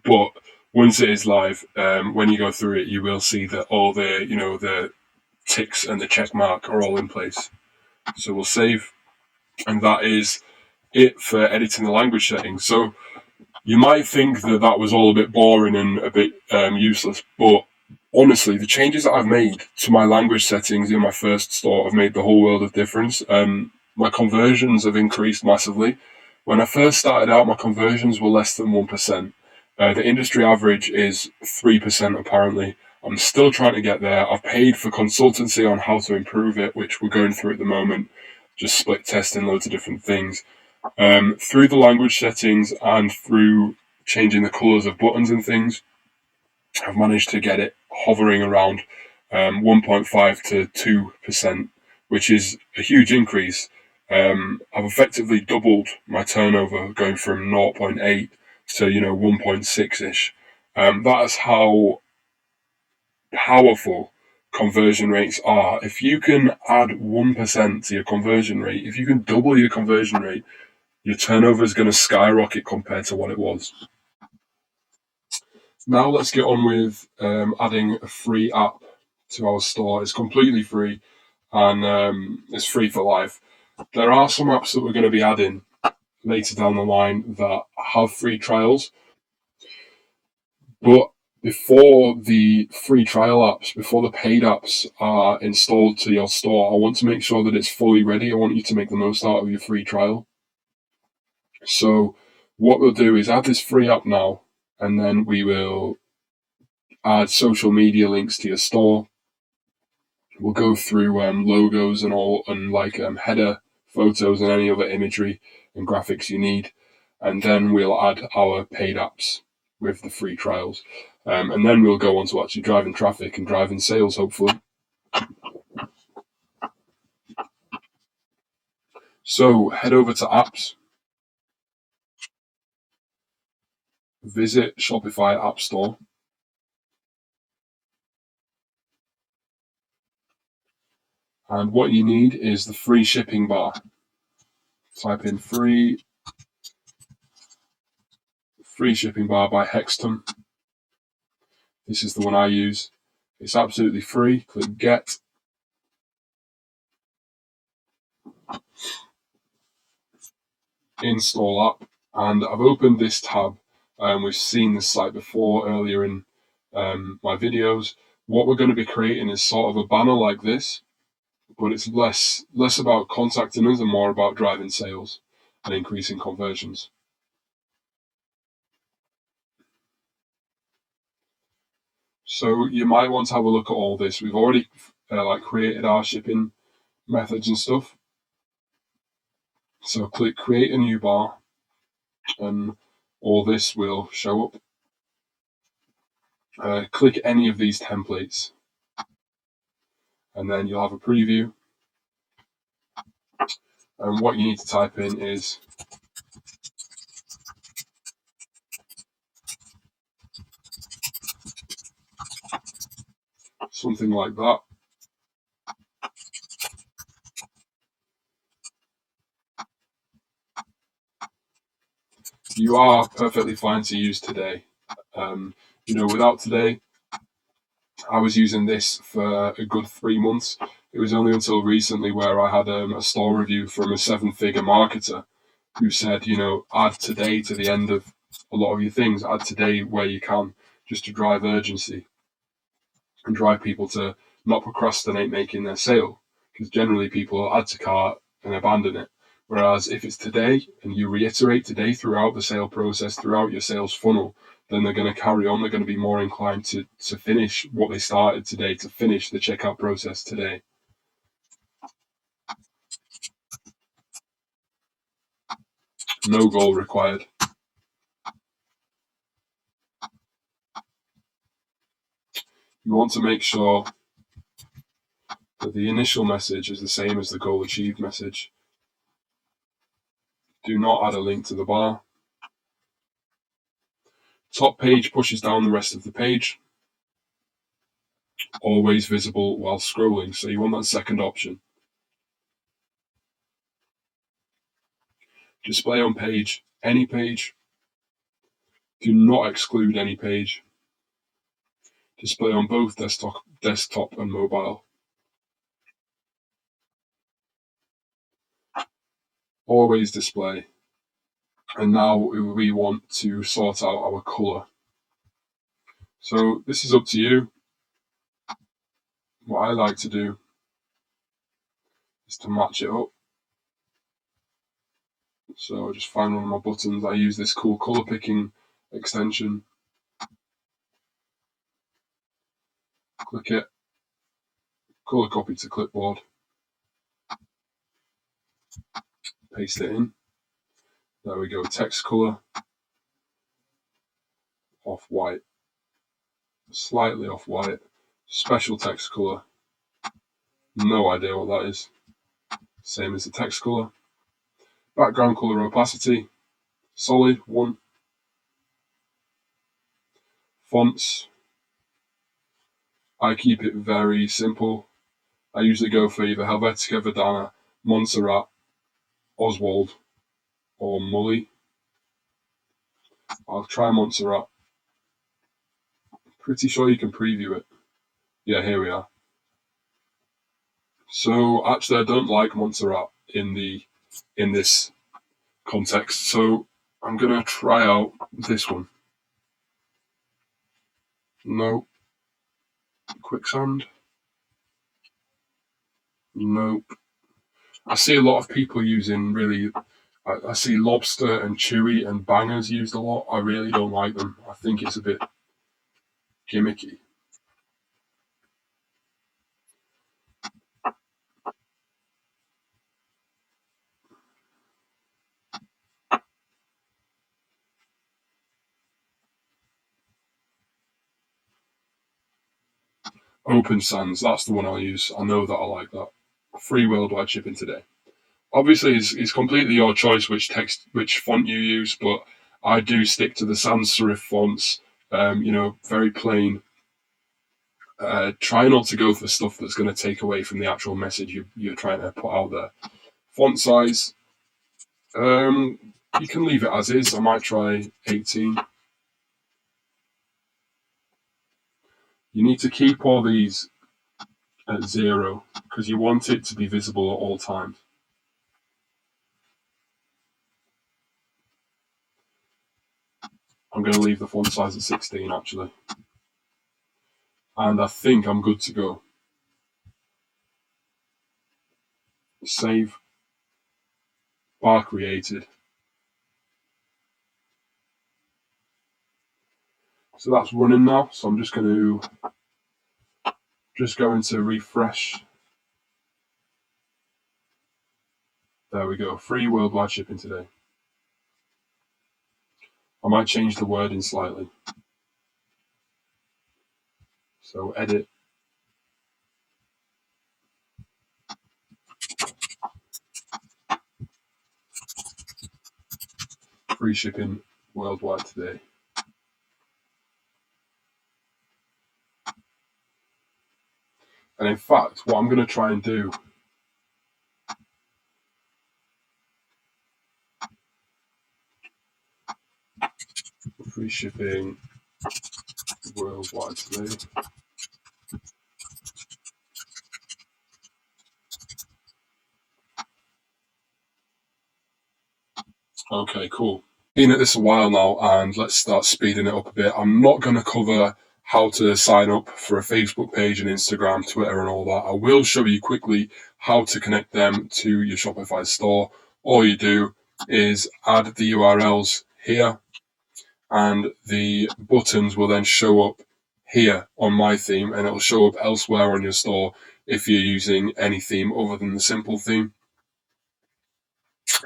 But once it is live, when you go through it, you will see that all the ticks and the check mark are all in place. So we'll save, and that is it for editing the language settings. So you might think that that was all a bit boring and a bit useless, but honestly, the changes that I've made to my language settings in my first store have made the whole world of difference. My conversions have increased massively. When I first started out, my conversions were less than 1%. The industry average is 3% apparently. I'm still trying to get there. I've paid for consultancy on how to improve it, which we're going through at the moment, just split testing loads of different things. Through the language settings and through changing the colours of buttons and things, I've managed to get it hovering around 1.5 to 2%, which is a huge increase. I've effectively doubled my turnover, going from 0.8 to 1.6-ish. That's how powerful conversion rates are. If you can add 1% to your conversion rate, if you can double your conversion rate, your turnover is going to skyrocket compared to what it was. Now let's get on with adding a free app to our store. It's completely free, and it's free for life. There are some apps that we're going to be adding later down the line that have free trials, but before the free trial apps, before the paid apps are installed to your store, I want to make sure that it's fully ready. I want you to make the most out of your free trial. So what we'll do is add this free app now, and then we will add social media links to your store. We'll go through logos and all, and like header photos and any other imagery and graphics you need. And then we'll add our paid apps with the free trials. And then we'll go on to actually driving traffic and driving sales, hopefully. So head over to apps, visit Shopify App Store, and what you need is the free shipping bar. Type in free shipping bar by Hexton. This is the one I use. It's absolutely free. Click get. Install app. And I've opened this tab. We've seen this site before earlier in my videos. What we're going to be creating is sort of a banner like this, but it's less about contacting us and more about driving sales and increasing conversions. So you might want to have a look at all this. We've already created our shipping methods and stuff. So click create a new bar and all this will show up. Click any of these templates and then you'll have a preview. And what you need to type in is something like that. You are perfectly fine to use today. Without today, I was using this for a good 3 months. It was only until recently where I had a store review from a 7-figure marketer who said, add today to the end of a lot of your things. Add today where you can, just to drive urgency and drive people to not procrastinate making their sale. Because generally people add to cart and abandon it. Whereas if it's today and you reiterate today throughout the sale process, throughout your sales funnel, then they're going to carry on. They're going to be more inclined to finish what they started today, to finish the checkout process today. No goal required. You want to make sure that the initial message is the same as the goal achieved message. Do not add a link to the bar. Top page pushes down the rest of the page. Always visible while scrolling, so you want that second option. Display on page, any page. Do not exclude any page. Display on both desktop and mobile. Always display. And now we want to sort out our color. So this is up to you. What I like to do is to match it up. So just find one of my buttons. I use this cool color picking extension. Click it. Color copy to clipboard. Paste it in. There we go. Text color. Off-white. Slightly off-white. Special text color. No idea what that is. Same as the text color. Background color opacity. Solid 1. Fonts. I keep it very simple. I usually go for either Helvetica, Verdana, Montserrat, Oswald, or Mully. I'll try Montserrat. Pretty sure you can preview it. Yeah, here we are. So actually I don't like Montserrat in this context, so I'm gonna try out this one. Nope. Quicksand. Nope. I see a lot of people using I see Lobster and Chewy and Bangers used a lot. I really don't like them. I think it's a bit gimmicky. Open Sans, that's the one I'll use. I know that I like that. Free worldwide shipping today. Obviously, it's completely your choice which font you use, but I do stick to the sans serif fonts. Very plain. Try not to go for stuff that's going to take away from the actual message you're trying to put out there. Font size, you can leave it as is. I might try 18. You need to keep all these at 0 because you want it to be visible at all times. I'm going to leave the font size at 16 actually. And I think I'm good to go. Save. Bar created. So that's running now. So I'm just going to refresh. There we go. Free worldwide shipping today. I might change the wording slightly. So edit. Free shipping worldwide today. And in fact, what I'm going to try and do free shipping worldwide today. Okay, cool. Been at this a while now, and let's start speeding it up a bit. I'm not going to cover how to sign up for a Facebook page and Instagram, Twitter, and all that. I will show you quickly how to connect them to your Shopify store. All you do is add the URLs here, and the buttons will then show up here on my theme, and it'll show up elsewhere on your store if you're using any theme other than the simple theme.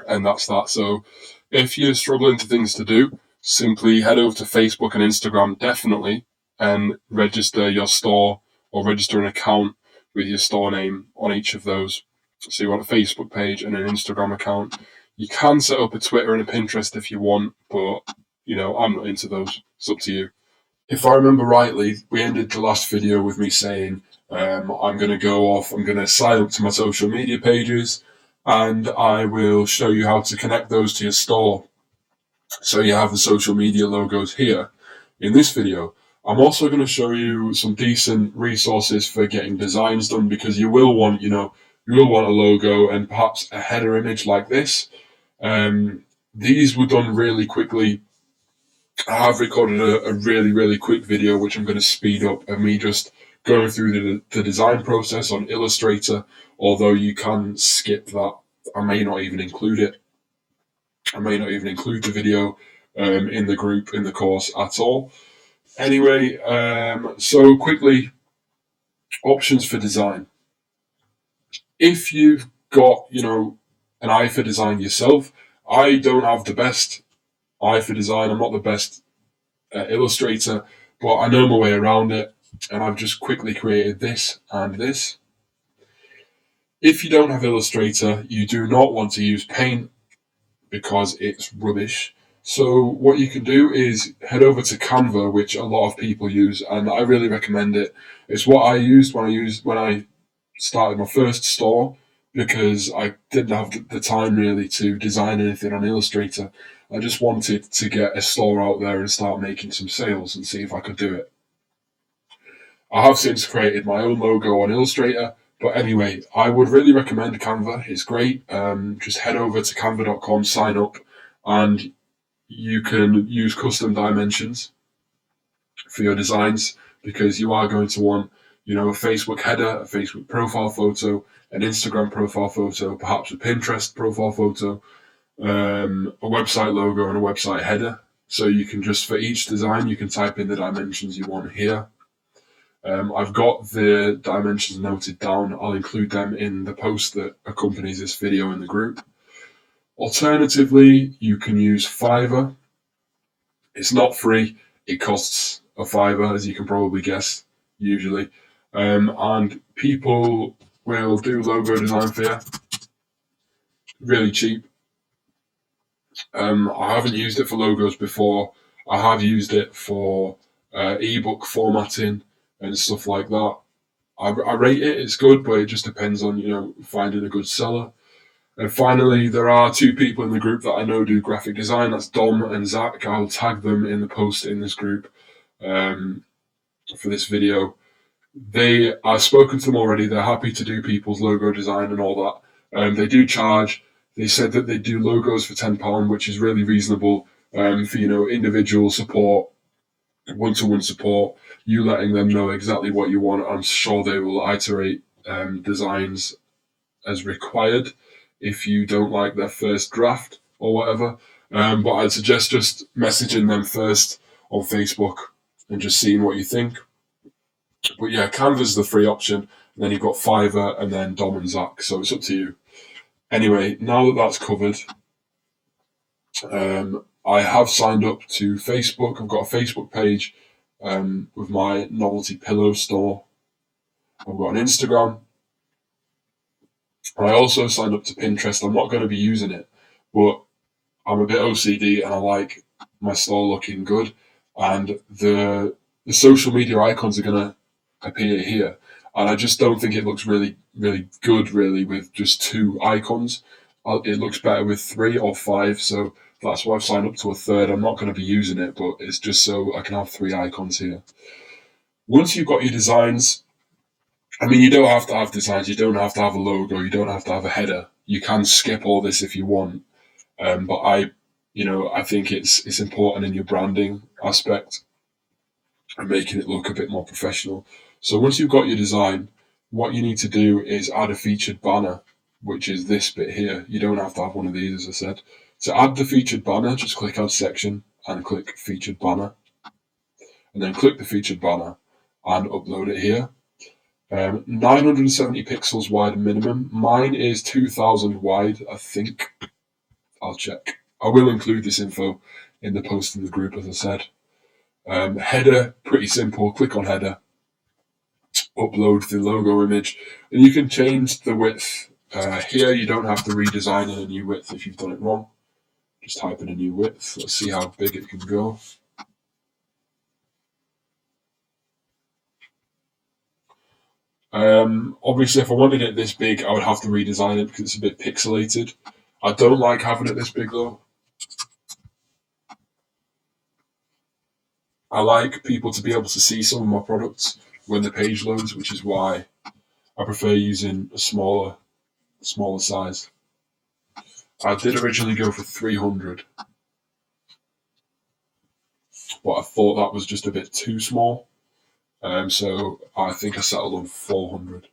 And that's that. So if you're struggling for things to do, simply head over to Facebook and Instagram, definitely, and register your store or register an account with your store name on each of those. So you want a Facebook page and an Instagram account. You can set up a Twitter and a Pinterest if you want, but I'm not into those. It's up to you. If I remember rightly, we ended the last video with me saying I'm going to sign up to my social media pages, and I will show you how to connect those to your store. So you have the social media logos here. In this video, I'm also going to show you some decent resources for getting designs done, because you will want a logo and perhaps a header image like this. These were done really quickly. I have recorded a really, really quick video, which I'm going to speed up, of me just going through the design process on Illustrator, although you can skip that. I may not even include it. I may not even include the video in the group, in the course at all. Anyway, so quickly, options for design. If you've got, an eye for design yourself, I don't have the best eye for design. I'm not the best illustrator, but I know my way around it, and I've just quickly created this and this. If you don't have Illustrator, you do not want to use Paint because it's rubbish. So what you can do is head over to Canva, which a lot of people use, and I really recommend it. It's what I used when I started my first store, because I didn't have the time really to design anything on Illustrator. I just wanted to get a store out there and start making some sales and see if I could do it. I have since created my own logo on Illustrator, but anyway, I would really recommend Canva. It's great. Just head over to canva.com, sign up, and you can use custom dimensions for your designs, because you are going to want, a Facebook header, a Facebook profile photo, an Instagram profile photo, perhaps a Pinterest profile photo, a website logo, and a website header. So you can just, for each design, you can type in the dimensions you want here. I've got the dimensions noted down. I'll include them in the post that accompanies this video in the group. Alternatively, you can use Fiverr. It's not free. It costs a fiver, as you can probably guess, usually. and people will do logo design for you, really cheap. I haven't used it for logos before. I have used it for ebook formatting and stuff like that. I rate it, it's good, but it just depends on, finding a good seller. And finally, there are two people in the group that I know do graphic design. That's Dom and Zach. I'll tag them in the post in this group for this video. I've spoken to them already. They're happy to do people's logo design and all that. They do charge. They said that they do logos for £10, which is really reasonable for individual support, one-to-one support. You letting them know exactly what you want. I'm sure they will iterate designs as required if you don't like their first draft or whatever. But I'd suggest just messaging them first on Facebook and just seeing what you think. But yeah, Canva's the free option, and then you've got Fiverr and then Dom and Zach, so it's up to you. Anyway, now that that's covered, I have signed up to Facebook. I've got a Facebook page with my novelty pillow store. I've got an Instagram. And I also signed up to Pinterest. I'm not going to be using it, but I'm a bit OCD and I like my store looking good. And the social media icons are going to appear here. And I just don't think it looks really, really good, really, with just two icons. It looks better with 3 or 5, so that's why I've signed up to a third. I'm not going to be using it, but it's just so I can have 3 icons here. Once you've got your designs, you don't have to have designs. You don't have to have a logo. You don't have to have a header. You can skip all this if you want. But I think it's important in your branding aspect and making it look a bit more professional. So once you've got your design, what you need to do is add a featured banner, which is this bit here. You don't have to have one of these, as I said. To add the featured banner, just click Add Section and click Featured Banner. And then click the featured banner and upload it here. 970 pixels wide minimum. Mine is 2000 wide, I think. I'll check. I will include this info in the post in the group, as I said. Header, pretty simple. Click on header. Upload the logo image. And you can change the width. Here, you don't have to redesign in a new width if you've done it wrong. Just type in a new width. Let's see how big it can go. Obviously, if I wanted it this big, I would have to redesign it because it's a bit pixelated. I don't like having it this big though. I like people to be able to see some of my products when the page loads, which is why I prefer using a smaller size. I did originally go for 300, but I thought that was just a bit too small. So I think I settled on 400.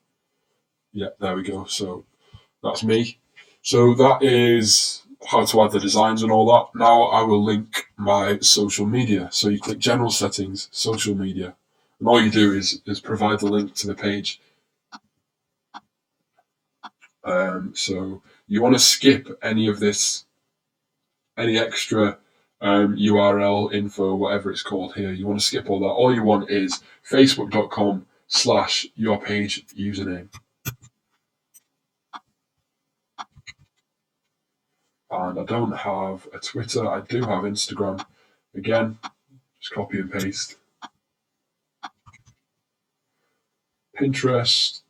Yeah, there we go. So that's me. So that is how to add the designs and all that. Now I will link my social media. So you click General Settings, Social Media. And all you do is provide the link to the page. So you want to skip any of this, any extra URL info, whatever it's called here. You want to skip all that. All you want is facebook.com/yourpage username. And I don't have a Twitter. I do have Instagram. Again, just copy and paste. Pinterest.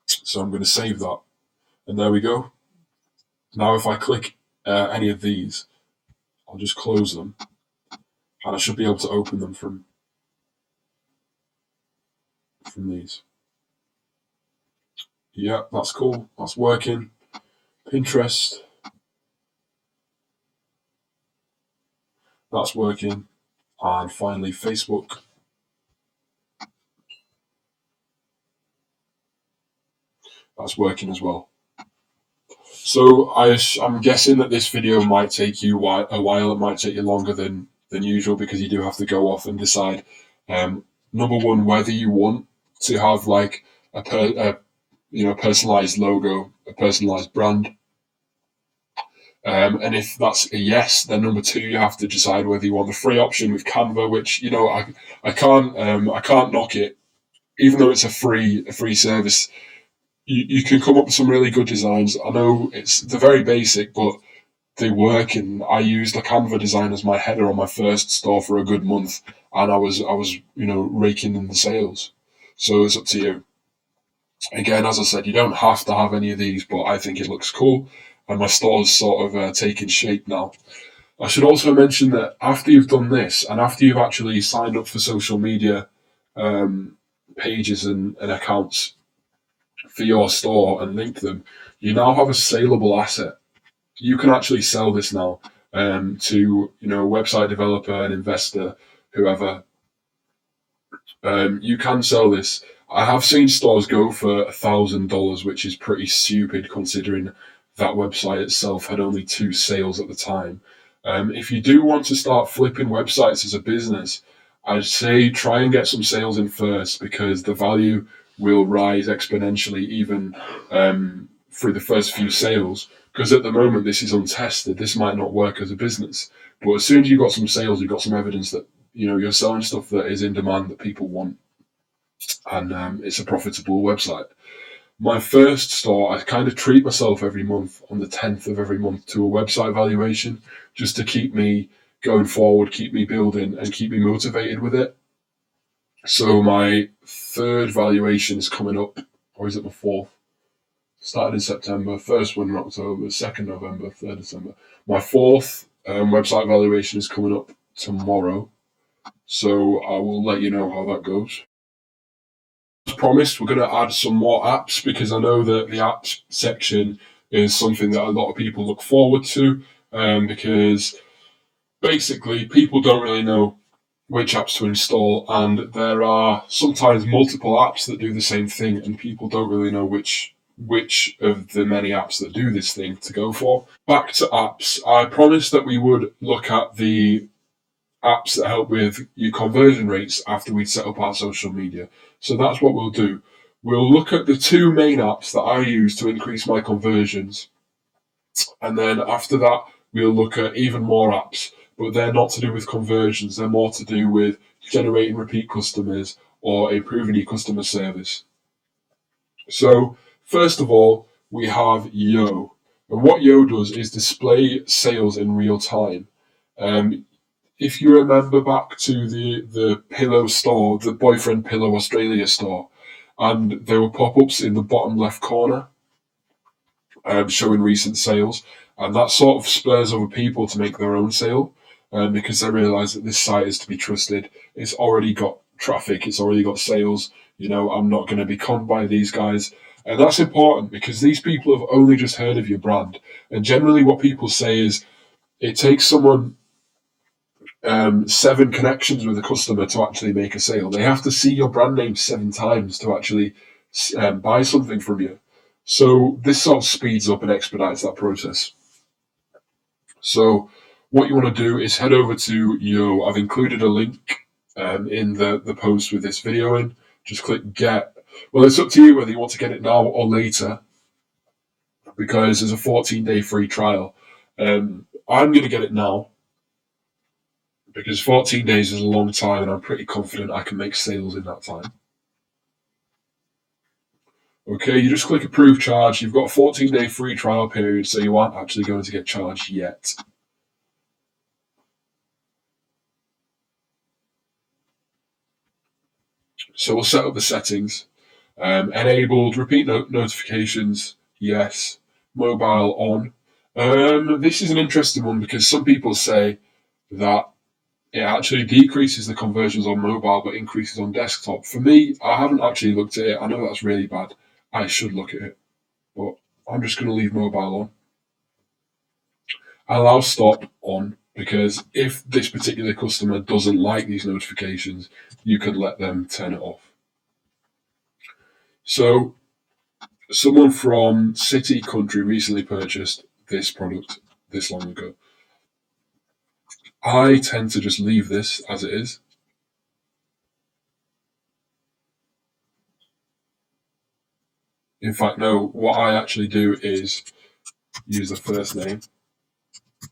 So I'm going to save that. And there we go. Now if I click any of these, I'll just close them. And I should be able to open them from these. Yeah, that's cool. That's working. Pinterest. That's working. And finally, Facebook. That's working as well. So I'm guessing that this video might take you a while. It might take you longer than usual because you do have to go off and decide, number one, whether you want to have like a personalized logo, a personalized brand. And if that's a yes, then number two, you have to decide whether you want the free option with Canva, which I can't knock it, even though it's a free service. You can come up with some really good designs. I know they're very basic, but they work. And I used the Canva design as my header on my first store for a good month, and I was raking in the sales. So it's up to you. Again, as I said, you don't have to have any of these, but I think it looks cool, and my store's sort of taking shape now. I should also mention that after you've done this, and after you've actually signed up for social media pages and accounts for your store and linked them, you now have a saleable asset. You can actually sell this now to a website developer, an investor, whoever. You can sell this. I have seen stores go for $1,000, which is pretty stupid considering that website itself had only 2 sales at the time. If you do want to start flipping websites as a business, I'd say try and get some sales in first, because the value will rise exponentially even through the first few sales. Because at the moment this is untested, this might not work as a business. But as soon as you've got some sales, you've got some evidence that you're selling stuff that is in demand, that people want, and it's a profitable website. My first store, I kind of treat myself every month on the 10th of every month to a website valuation, just to keep me going forward, keep me building, and keep me motivated with it. So my third valuation is coming up, or is it my fourth? Started in September, first one in October, 2nd November, 3rd December. My fourth website valuation is coming up tomorrow. So I will let you know how that goes. As promised, we're going to add some more apps, because I know that the apps section is something that a lot of people look forward to, because basically people don't really know which apps to install, and there are sometimes multiple apps that do the same thing, and people don't really know which of the many apps that do this thing to go for. Back to apps, I promised that we would look at the apps that help with your conversion rates after we set up our social media. So that's what we'll do. We'll look at the 2 main apps that I use to increase my conversions. And then after that, we'll look at even more apps, but they're not to do with conversions. They're more to do with generating repeat customers or improving your customer service. So first of all, we have Yo. And what Yo does is display sales in real time. If you remember back to the pillow store, the Boyfriend Pillow Australia store, and there were pop-ups in the bottom left corner showing recent sales, and that sort of spurs other people to make their own sale, because they realise that this site is to be trusted. It's already got traffic, it's already got sales. I'm not going to be conned by these guys. And that's important, because these people have only just heard of your brand. And generally what people say is it takes someone 7 connections with a customer to actually make a sale. They have to see your brand name 7 times to actually buy something from you. So this sort of speeds up and expedites that process. So what you want to do is head over to Yo. I've included a link in the post with this video in. Just click get. Well, it's up to you whether you want to get it now or later, because there's a 14-day free trial. I'm going to get it now, because 14 days is a long time, and I'm pretty confident I can make sales in that time. Okay, you just click approve charge. You've got a 14-day free trial period, so you aren't actually going to get charged yet. So we'll set up the settings. Enabled repeat notifications, yes. Mobile on. This is an interesting one, because some people say that it actually decreases the conversions on mobile but increases on desktop. For me, I haven't actually looked at it. I know that's really bad. I should look at it, but I'm just going to leave mobile on. Allow stop on, because if this particular customer doesn't like these notifications, you could let them turn it off. So someone from City Country recently purchased this product this long ago. I tend to just leave this as it is. In fact, no, what I actually do is use the first name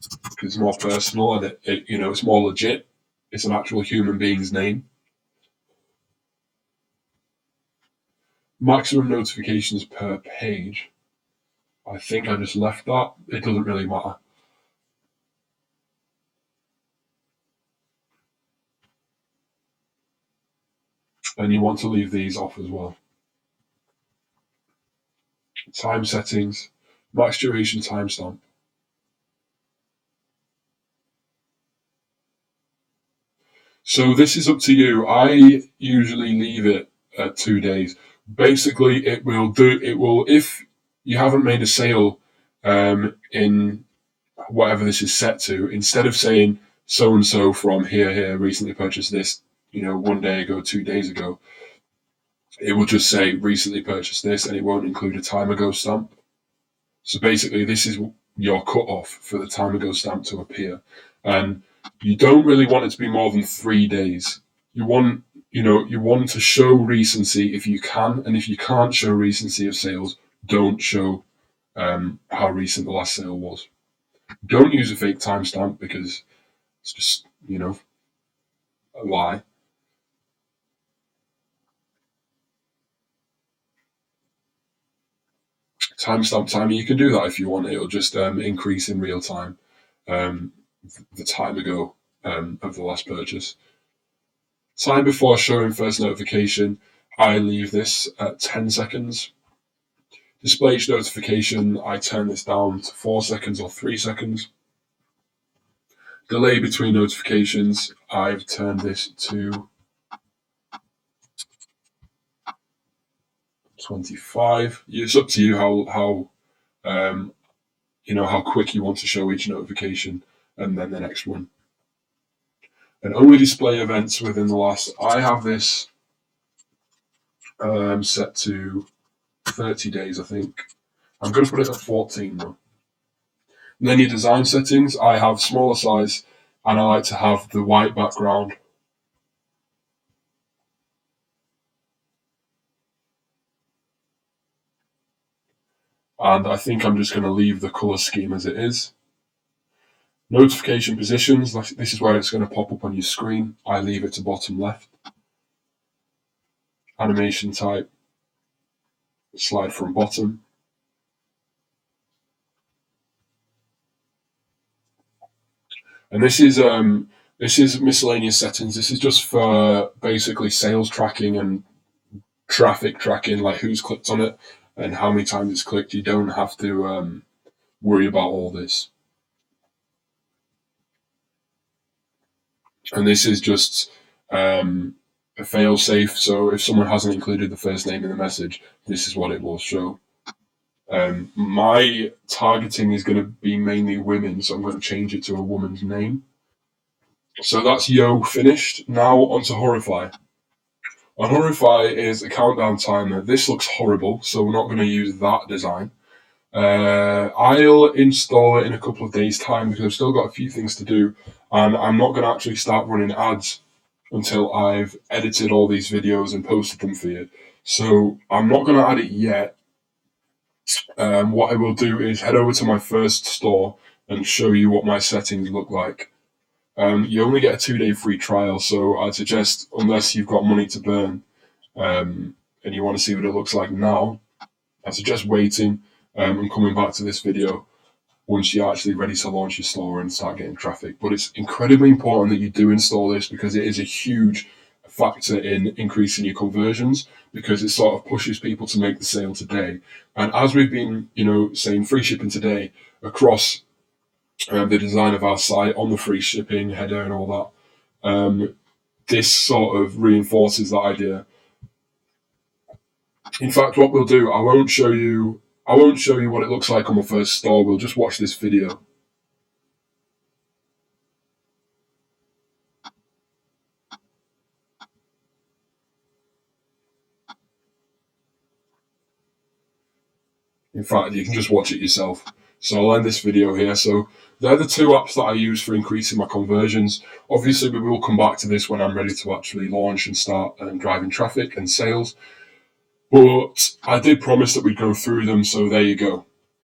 because it's more personal and it's more legit. It's an actual human being's name. Maximum notifications per page. I think I just left that. It doesn't really matter. And you want to leave these off as well. Time settings, max duration timestamp. So this is up to you. I usually leave it at 2 days. Basically, it will if you haven't made a sale in whatever this is set to, instead of saying so and so from here recently purchased this, 1 day ago, 2 days ago, it will just say recently purchased this, and it won't include a time ago stamp. So basically, this is your cutoff for the time ago stamp to appear, and you don't really want it to be more than 3 days. You want to show recency if you can, and if you can't show recency of sales, don't show how recent the last sale was. Don't use a fake timestamp because it's just a lie. Timestamp timer, you can do that if you want. It'll just increase in real time the time ago of the last purchase. Time before showing first notification, I leave this at 10 seconds. Display each notification, I turn this down to 4 seconds or 3 seconds. Delay between notifications, I've turned this to 25. It's up to you how quick you want to show each notification and then the next one. And only display events within the last. I have this set to 30 days, I think. I'm going to put it at 14 though. And then your design settings, I have smaller size, and I like to have the white background. And I think I'm just going to leave the color scheme as it is. Notification positions, this is where it's going to pop up on your screen. I leave it to bottom left. Animation type, slide from bottom. And this is miscellaneous settings. This is just for basically sales tracking and traffic tracking, like who's clicked on it and how many times it's clicked. You don't have to worry about all this. And this is just a fail safe. So if someone hasn't included the first name in the message, this is what it will show. My targeting is going to be mainly women, so I'm going to change it to a woman's name. So that's Yo finished. Now onto Horrify. On Horrify is a countdown timer. This looks horrible, so we're not going to use that design. I'll install it in a couple of days' time because I've still got a few things to do, and I'm not going to actually start running ads until I've edited all these videos and posted them for you. So I'm not going to add it yet. What I will do is head over to my first store and show you what my settings look like. You only get a 2-day free trial, so I'd suggest, unless you've got money to burn and you want to see what it looks like now, I suggest waiting and coming back to this video once you're actually ready to launch your store and start getting traffic. But it's incredibly important that you do install this because it is a huge factor in increasing your conversions, because it sort of pushes people to make the sale today. And as we've been, saying free shipping today across the design of our site on the free shipping header and all that, this sort of reinforces that idea. In fact, what we'll do, I won't show you what it looks like on the first store. We'll just watch this video. In fact, you can just watch it yourself. So I'll end this video here. So they're the 2 apps that I use for increasing my conversions. Obviously, we will come back to this when I'm ready to actually launch and start driving traffic and sales. But I did promise that we'd go through them, so there you go.